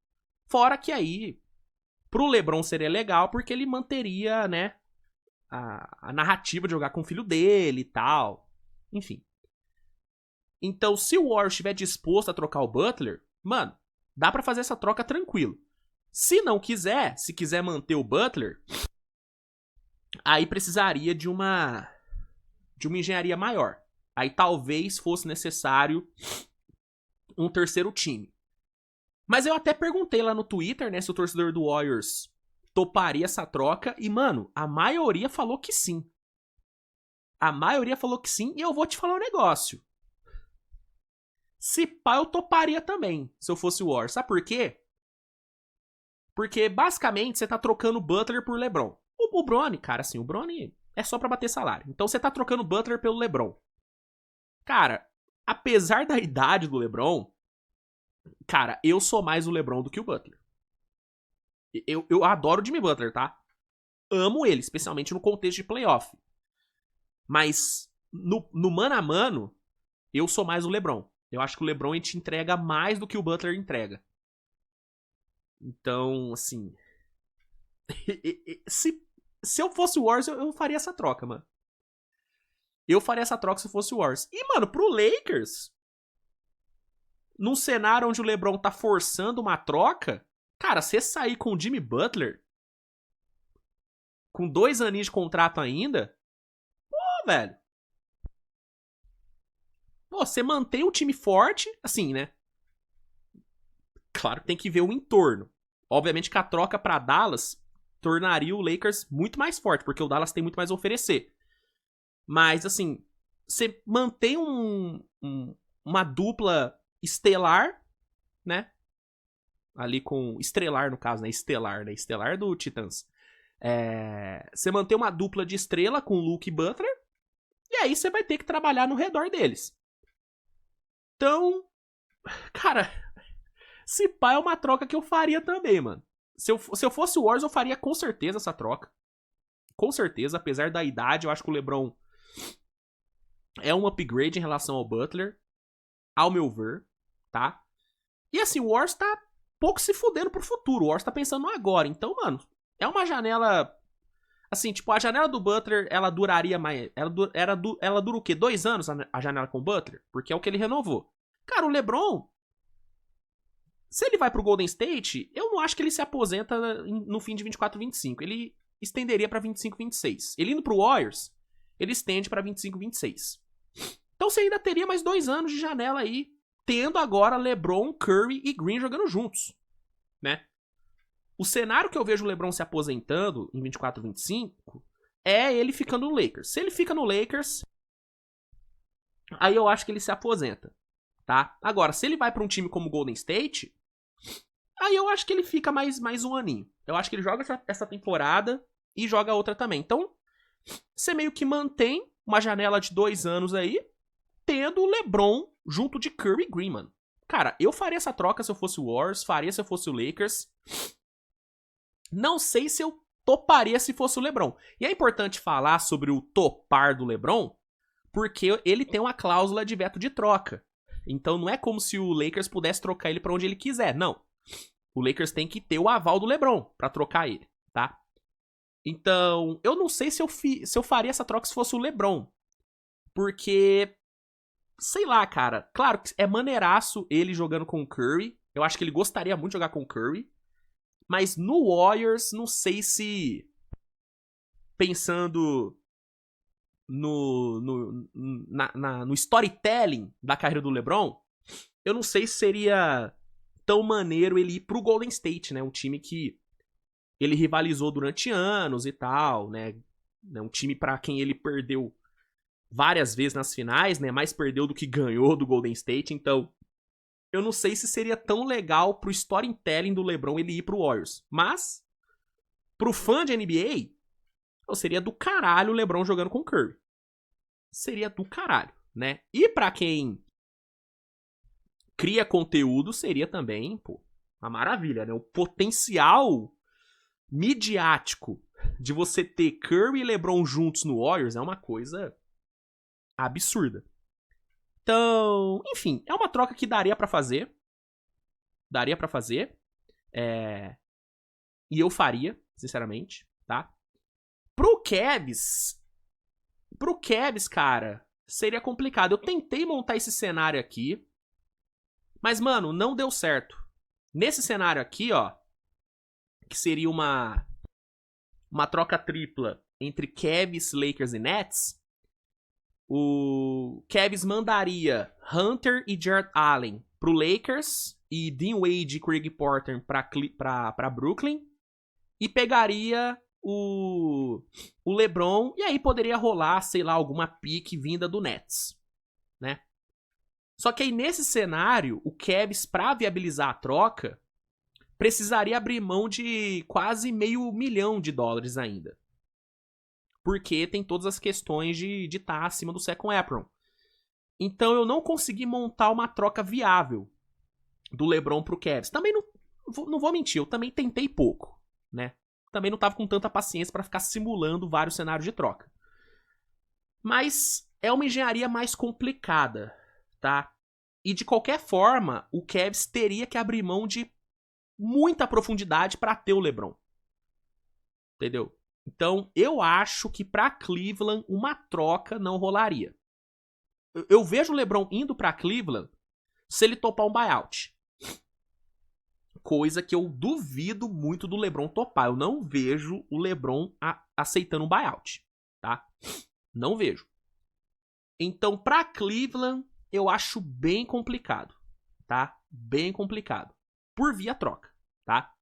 Fora que aí, pro LeBron seria legal, porque ele manteria, né, a narrativa de jogar com o filho dele e tal. Enfim. Então, se o Warriors estiver disposto a trocar o Butler, mano, dá pra fazer essa troca tranquilo. Se não quiser, se quiser manter o Butler, aí precisaria de uma engenharia maior. Aí talvez fosse necessário um terceiro time. Mas eu até perguntei lá no Twitter, né, se o torcedor do Warriors toparia essa troca. E, mano, a maioria falou que sim. A maioria falou que sim. E eu vou te falar um negócio. Se pá, eu toparia também, se eu fosse o Warriors. Sabe por quê? Porque, basicamente, você tá trocando o Butler por LeBron. O Bronny, cara, assim, o Bronny é só pra bater salário. Então você tá trocando o Butler pelo LeBron. Cara, apesar da idade do LeBron, Cara, eu sou mais o LeBron do que o Butler. Eu adoro o Jimmy Butler, tá? Amo ele, especialmente no contexto de playoff. Mas no mano a mano, eu sou mais o LeBron. Eu acho que o LeBron te entrega mais do que o Butler entrega. Então, assim. se eu fosse o Warriors, eu faria essa troca, mano. Eu faria essa troca se eu fosse o Warriors. E, mano, pro Lakers, num cenário onde o LeBron tá forçando uma troca, cara, você sair com o Jimmy Butler, com 2 aninhos de contrato ainda, pô, velho. Pô, você mantém o time forte, assim, né? Claro que tem que ver o entorno. Obviamente que a troca pra Dallas tornaria o Lakers muito mais forte, porque o Dallas tem muito mais a oferecer. Mas, assim, você mantém uma dupla estelar, né? Ali com. Estrelar, no caso, né? Estelar, né? Estelar do Titans. Você mantém uma dupla de estrela com Luke e Butler. E aí você vai ter que trabalhar no redor deles. Então, cara, se pá é uma troca que eu faria também, mano. Se eu fosse o Warriors, eu faria com certeza essa troca. Com certeza, apesar da idade, eu acho que o LeBron é um upgrade em relação ao Butler, ao meu ver, tá? E assim, o Warriors tá pouco se fudendo pro futuro. O Warriors tá pensando no agora. Então, mano, é uma janela. Assim, tipo, a janela do Butler, ela duraria mais. Ela dura o quê? 2 anos a janela com o Butler? Porque é o que ele renovou. Cara, o LeBron, se ele vai pro Golden State, eu não acho que ele se aposenta no fim de 24, 25. Ele estenderia pra 25, 26. Ele indo pro Warriors, ele estende pra 25, 26. Então você ainda teria mais 2 anos de janela aí, tendo agora LeBron, Curry e Green jogando juntos, né? O cenário que eu vejo o LeBron se aposentando em 24, 25 é ele ficando no Lakers. Se ele fica no Lakers, aí eu acho que ele se aposenta, tá? Agora, se ele vai pra um time como o Golden State, aí eu acho que ele fica mais um aninho. Eu acho que ele joga essa temporada e joga outra também. Então, você meio que mantém uma janela de 2 anos aí, tendo o LeBron junto de Curry e Green, mano. Cara, eu faria essa troca se eu fosse o Warriors, faria se eu fosse o Lakers. Não sei se eu toparia se fosse o LeBron. E é importante falar sobre o topar do LeBron, porque ele tem uma cláusula de veto de troca. Então não é como se o Lakers pudesse trocar ele pra onde ele quiser, não. O Lakers tem que ter o aval do LeBron pra trocar ele, tá? Então, eu não sei se eu faria essa troca se fosse o LeBron. Porque, sei lá, cara. Claro que é maneiraço ele jogando com o Curry. Eu acho que ele gostaria muito de jogar com o Curry. Mas no Warriors, não sei se... Pensando no storytelling da carreira do LeBron, eu não sei se seria tão maneiro ele ir pro Golden State, né? Um time que ele rivalizou durante anos e tal, né? Um time para quem ele perdeu várias vezes nas finais, né? Mais perdeu do que ganhou do Golden State, então eu não sei se seria tão legal pro storytelling do LeBron ele ir pro Warriors. Mas, pro fã de NBA, seria do caralho o LeBron jogando com o Curry. Seria do caralho, né? E pra quem cria conteúdo, seria também, pô, uma maravilha, né? O potencial midiático de você ter Curry e LeBron juntos no Warriors é uma coisa absurda. Então, enfim, é uma troca que daria pra fazer. Daria pra fazer. E eu faria, sinceramente, tá? Pro Cavs, cara, seria complicado. Eu tentei montar esse cenário aqui, mas, mano, não deu certo. Nesse cenário aqui, ó, que seria uma troca tripla entre Cavs, Lakers e Nets, o Cavs mandaria Hunter e Jarrett Allen pro Lakers e Dean Wade e Craig Porter pra Brooklyn e pegaria o LeBron e aí poderia rolar, sei lá, alguma pique vinda do Nets, né? Só que aí nesse cenário, o Cavs, pra viabilizar a troca, precisaria abrir mão de quase $500 milhão ainda. Porque tem todas as questões de estar acima do second apron. Então eu não consegui montar uma troca viável do LeBron pro Cavs. Também não vou mentir, eu também tentei pouco, né? Também não tava com tanta paciência pra ficar simulando vários cenários de troca. Mas é uma engenharia mais complicada, tá? E de qualquer forma, o Cavs teria que abrir mão de muita profundidade pra ter o LeBron. Entendeu? Então, eu acho que pra Cleveland uma troca não rolaria. Eu vejo o LeBron indo pra Cleveland se ele topar um buyout. Coisa que eu duvido muito do LeBron topar. Eu não vejo o LeBron aceitando um buyout, tá? Não vejo. Então, pra Cleveland, eu acho bem complicado, tá? Bem complicado. Por via troca, tá?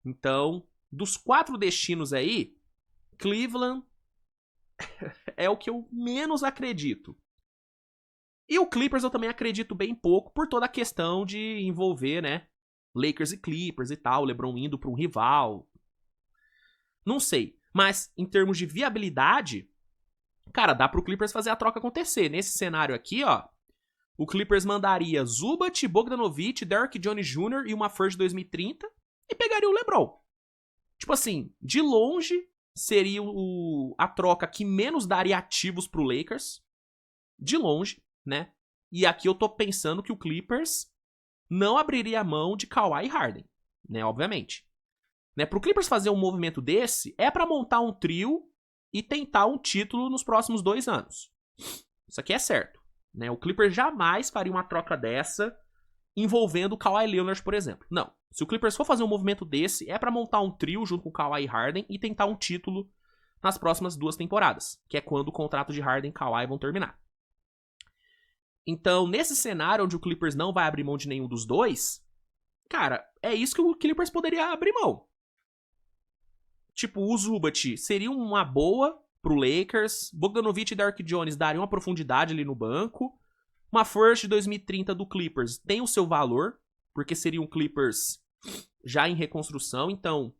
Então, dos 4 destinos aí, Cleveland é o que eu menos acredito. E o Clippers eu também acredito bem pouco por toda a questão de envolver, né? Lakers e Clippers e tal, LeBron indo para um rival. Não sei. Mas em termos de viabilidade, cara, dá pro Clippers fazer a troca acontecer. Nesse cenário aqui, ó, o Clippers mandaria Zubat, Bogdanovic, Derrick Jones Jr. e uma first 2030 e pegaria o LeBron. Tipo assim, de longe seria a troca que menos daria ativos pro Lakers. De longe, né? E aqui eu tô pensando que o Clippers não abriria a mão de Kawhi e Harden, né? Obviamente. Né? Pro Clippers fazer um movimento desse, é pra montar um trio e tentar um título nos próximos 2 anos. Isso aqui é certo. Né? O Clippers jamais faria uma troca dessa envolvendo o Kawhi Leonard, por exemplo. Não. Se o Clippers for fazer um movimento desse, é pra montar um trio junto com o Kawhi e Harden e tentar um título nas próximas 2 temporadas, que é quando o contrato de Harden e Kawhi vão terminar. Então, nesse cenário onde o Clippers não vai abrir mão de nenhum dos dois, cara, é isso que o Clippers poderia abrir mão. Tipo, o Zubat seria uma boa pro Lakers, Bogdanovic e Derrick Jones dariam uma profundidade ali no banco, uma first 2030 do Clippers tem o seu valor, porque seria um Clippers já em reconstrução, então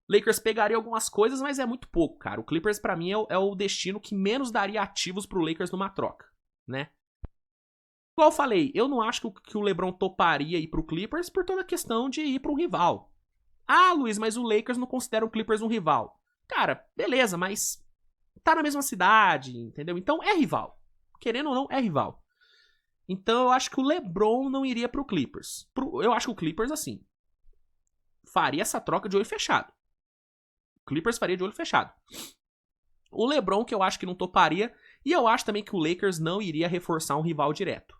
Lakers pegaria algumas coisas, mas é muito pouco, cara. O Clippers, pra mim, é o destino que menos daria ativos pro Lakers numa troca, né? Igual eu falei, eu não acho que o LeBron toparia ir pro Clippers por toda a questão de ir pro rival. Ah, Luiz, mas o Lakers não considera o Clippers um rival. Cara, beleza, mas tá na mesma cidade, entendeu? Então é rival. Querendo ou não, é rival. Então eu acho que o LeBron não iria pro Clippers. Eu acho que o Clippers, assim, faria essa troca de olho fechado. O Clippers faria de olho fechado. O LeBron, que eu acho que não toparia, e eu acho também que o Lakers não iria reforçar um rival direto.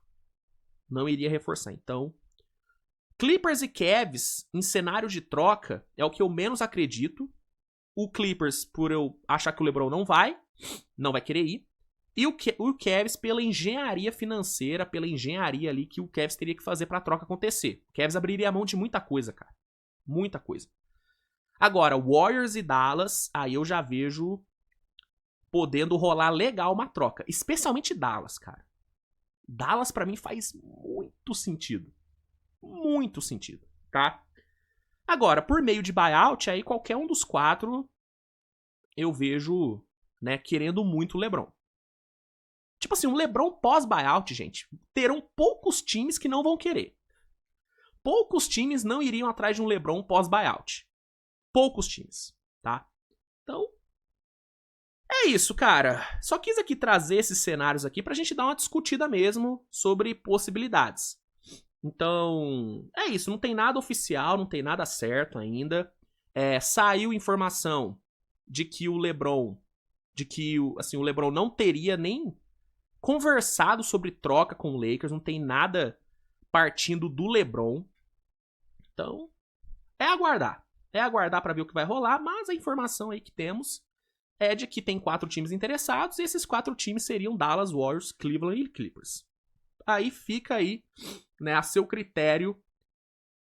Não iria reforçar. Então, Clippers e Cavs em cenário de troca é o que eu menos acredito. O Clippers, por eu achar que o LeBron não vai querer ir. E o Cavs pela engenharia financeira, pela engenharia ali que o Cavs teria que fazer pra troca acontecer. O Cavs abriria a mão de muita coisa, cara. Muita coisa. Agora, Warriors e Dallas, aí eu já vejo podendo rolar legal uma troca. Especialmente Dallas, cara. Dallas pra mim faz muito sentido. Muito sentido, tá? Agora, por meio de buyout, aí qualquer um dos 4 eu vejo, né, querendo muito o LeBron. Tipo assim, um LeBron pós-buyout, gente, terão poucos times que não vão querer. Poucos times não iriam atrás de um LeBron pós-buyout. Poucos times, tá? Então, é isso, cara. Só quis aqui trazer esses cenários aqui pra gente dar uma discutida mesmo sobre possibilidades. Então, é isso. Não tem nada oficial, não tem nada certo ainda. Saiu informação de que o LeBron, o LeBron não teria nem conversado sobre troca com o Lakers, não tem nada partindo do LeBron. Então, é aguardar. É aguardar pra ver o que vai rolar, mas a informação aí que temos é de que tem 4 times interessados e esses 4 times seriam Dallas, Warriors, Cleveland e Clippers. Aí fica aí, né, a seu critério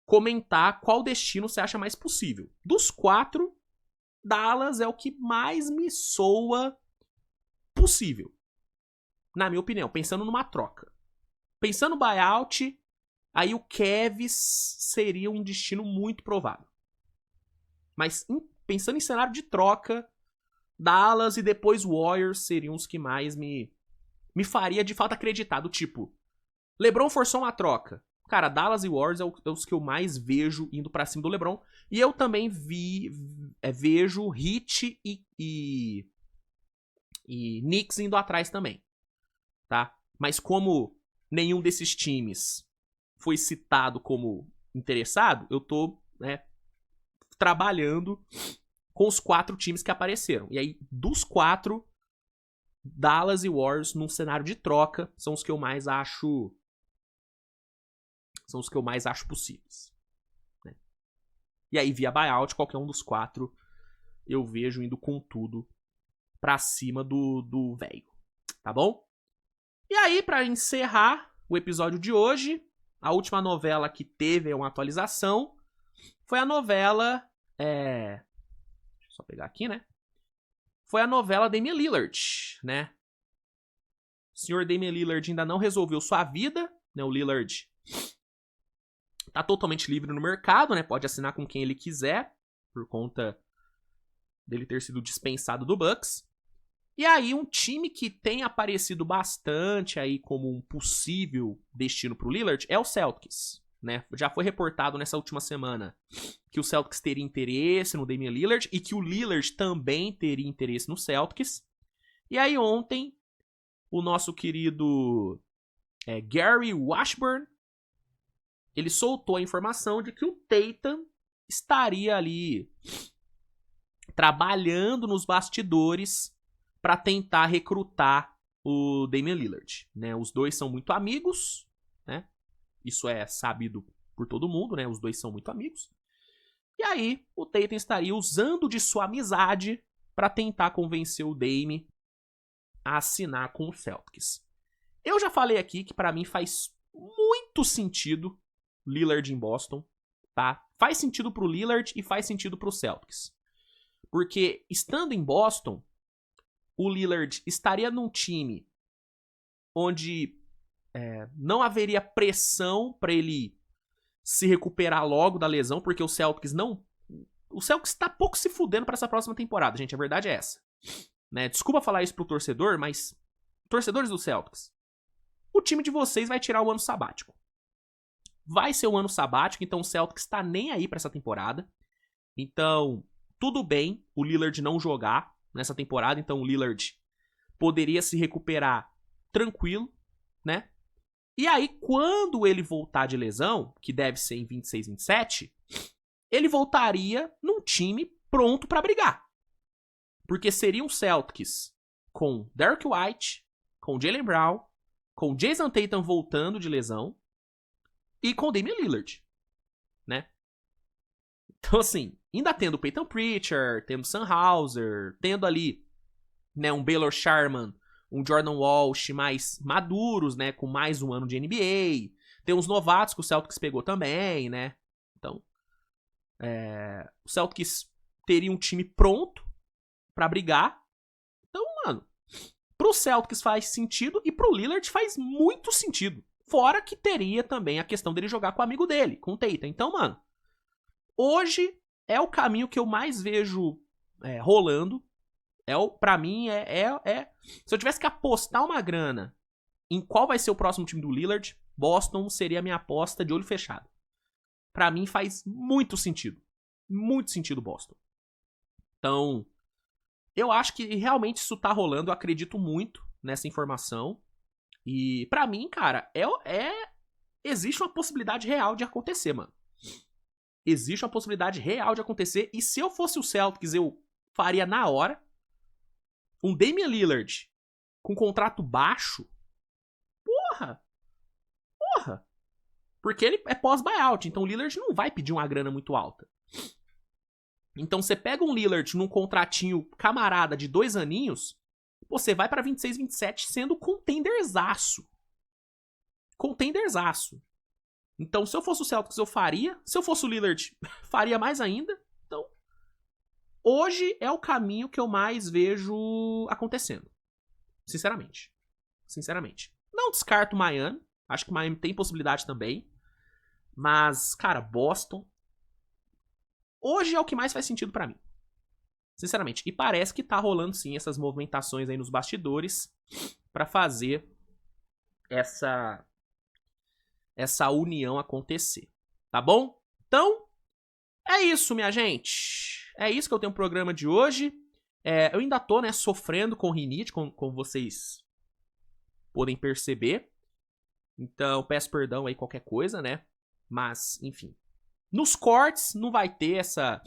comentar qual destino você acha mais possível. Dos 4, Dallas é o que mais me soa possível. Na minha opinião, pensando numa troca. Pensando no buyout, aí o Cavs seria um destino muito provável. Mas pensando em cenário de troca, Dallas e depois Warriors seriam os que mais me faria de fato acreditar. Do tipo, LeBron forçou uma troca. cara, Dallas e Warriors é os que eu mais vejo indo pra cima do LeBron. E eu também vejo Heat e Knicks indo atrás também, tá? Mas como nenhum desses times foi citado como interessado, eu tô, né, trabalhando com os 4 times que apareceram. E aí, dos 4, Dallas e Warriors, num cenário de troca, são os que eu mais acho. São os que eu mais acho possíveis. Né? E aí, via buyout, qualquer um dos 4 eu vejo indo com tudo pra cima do velho. Tá bom? E aí, pra encerrar o episódio de hoje, a última novela que teve uma atualização foi a novela. Deixa eu só pegar aqui, né? Foi a novela Damian Lillard, né? O senhor Damian Lillard ainda não resolveu sua vida, né? O Lillard tá totalmente livre no mercado, né? Pode assinar com quem ele quiser, por conta dele ter sido dispensado do Bucks. E aí, um time que tem aparecido bastante aí como um possível destino pro Lillard é o Celtics, né? Já foi reportado nessa última semana que o Celtics teria interesse no Damian Lillard e que o Lillard também teria interesse no Celtics. E aí, ontem, o nosso querido Gary Washburn, ele soltou a informação de que o Tatum estaria ali trabalhando nos bastidores para tentar recrutar o Damian Lillard, né? Os dois são muito amigos, né? Isso é sabido por todo mundo, né? Os dois são muito amigos. E aí, o Tatum estaria usando de sua amizade para tentar convencer o Dame a assinar com o Celtics. Eu já falei aqui que para mim faz muito sentido Lillard em Boston, tá? Faz sentido pro Lillard e faz sentido pro Celtics. Porque estando em Boston, o Lillard estaria num time onde não haveria pressão para ele se recuperar logo da lesão, porque o Celtics não... O Celtics tá pouco se fudendo para essa próxima temporada, gente. A verdade é essa. Né? Desculpa falar isso pro torcedor, mas... Torcedores do Celtics, o time de vocês vai tirar o ano sabático. Vai ser o ano sabático, então o Celtics tá nem aí pra essa temporada. Então, tudo bem o Lillard não jogar nessa temporada, então o Lillard poderia se recuperar tranquilo, né? E aí, quando ele voltar de lesão, que deve ser em 26, 27, ele voltaria num time pronto pra brigar. Porque seria um Celtics com Derrick White, com Jaylen Brown, com Jason Tatum voltando de lesão e com Damian Lillard, né? Então, assim, ainda tendo Peyton Pritchard, tendo Sam Hauser, tendo ali, né, um Baylor Sharman, um Jordan Walsh mais maduros, né, com mais um ano de NBA. Tem uns novatos que o Celtics pegou também, né? Então, o Celtics teria um time pronto pra brigar. Então, mano, pro Celtics faz sentido e pro Lillard faz muito sentido. Fora que teria também a questão dele jogar com o amigo dele, com o Tatum. Então, mano, hoje é o caminho que eu mais vejo rolando. Pra mim, se eu tivesse que apostar uma grana em qual vai ser o próximo time do Lillard, Boston seria a minha aposta de olho fechado. Pra mim faz muito sentido. Muito sentido Boston. Então, eu acho que realmente isso tá rolando. Eu acredito muito nessa informação. E pra mim, cara, existe uma possibilidade real de acontecer, mano. Existe uma possibilidade real de acontecer. E se eu fosse o Celtics, eu faria na hora. Um Damian Lillard com contrato baixo. Porra! Porque ele é pós-buyout. Então o Lillard não vai pedir uma grana muito alta. Então você pega um Lillard num contratinho camarada de 2 aninhos, você vai pra 26, 27 sendo contenderzaço. Contenderzaço. Então, se eu fosse o Celtics, eu faria. Se eu fosse o Lillard, faria mais ainda. Então, hoje é o caminho que eu mais vejo acontecendo. Sinceramente. Não descarto Miami. Acho que Miami tem possibilidade também. Mas, cara, Boston... Hoje é o que mais faz sentido pra mim. Sinceramente. E parece que tá rolando, sim, essas movimentações aí nos bastidores pra fazer essa união acontecer. Tá bom? Então, é isso, minha gente. É isso que eu tenho no programa de hoje. Eu ainda tô, né, sofrendo com rinite, como vocês podem perceber. Então, peço perdão aí qualquer coisa, né? Mas, enfim. Nos cortes não vai ter essa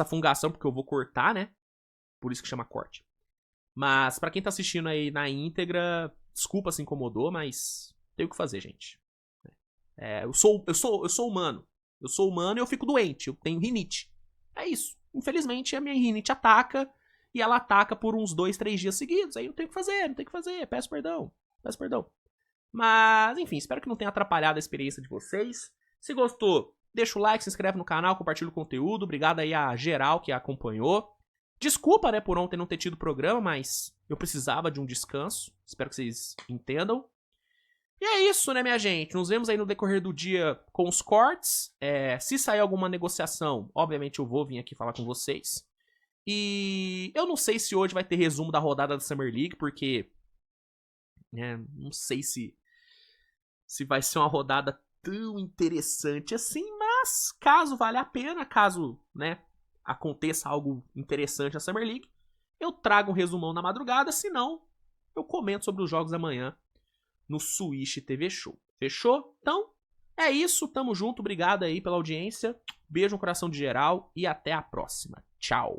fungação, porque eu vou cortar, né? Por isso que chama corte. Mas, pra quem tá assistindo aí na íntegra, desculpa se incomodou, mas tem o que fazer, gente. Eu sou humano. Eu sou humano e eu fico doente. Eu tenho rinite. É isso. Infelizmente, a minha rinite ataca. E ela ataca por uns 2, 3 dias seguidos. Aí não tem o que fazer, não tem o que fazer. Peço perdão. Peço perdão. Mas, enfim, espero que não tenha atrapalhado a experiência de vocês. Se gostou, deixa o like, se inscreve no canal, compartilha o conteúdo. Obrigado aí a geral que acompanhou. Desculpa, né, por ontem não ter tido programa, mas eu precisava de um descanso. Espero que vocês entendam. E é isso, né, minha gente? Nos vemos aí no decorrer do dia com os cortes. Se sair alguma negociação, obviamente eu vou vir aqui falar com vocês. E eu não sei se hoje vai ter resumo da rodada da Summer League, porque não sei se vai ser uma rodada tão interessante assim, mas caso valha a pena, caso, né, aconteça algo interessante na Summer League, eu trago um resumão na madrugada, senão eu comento sobre os jogos da manhã no Switch TV Show. Fechou? Então, é isso, tamo junto, obrigado aí pela audiência, beijo no coração de geral e até a próxima. Tchau!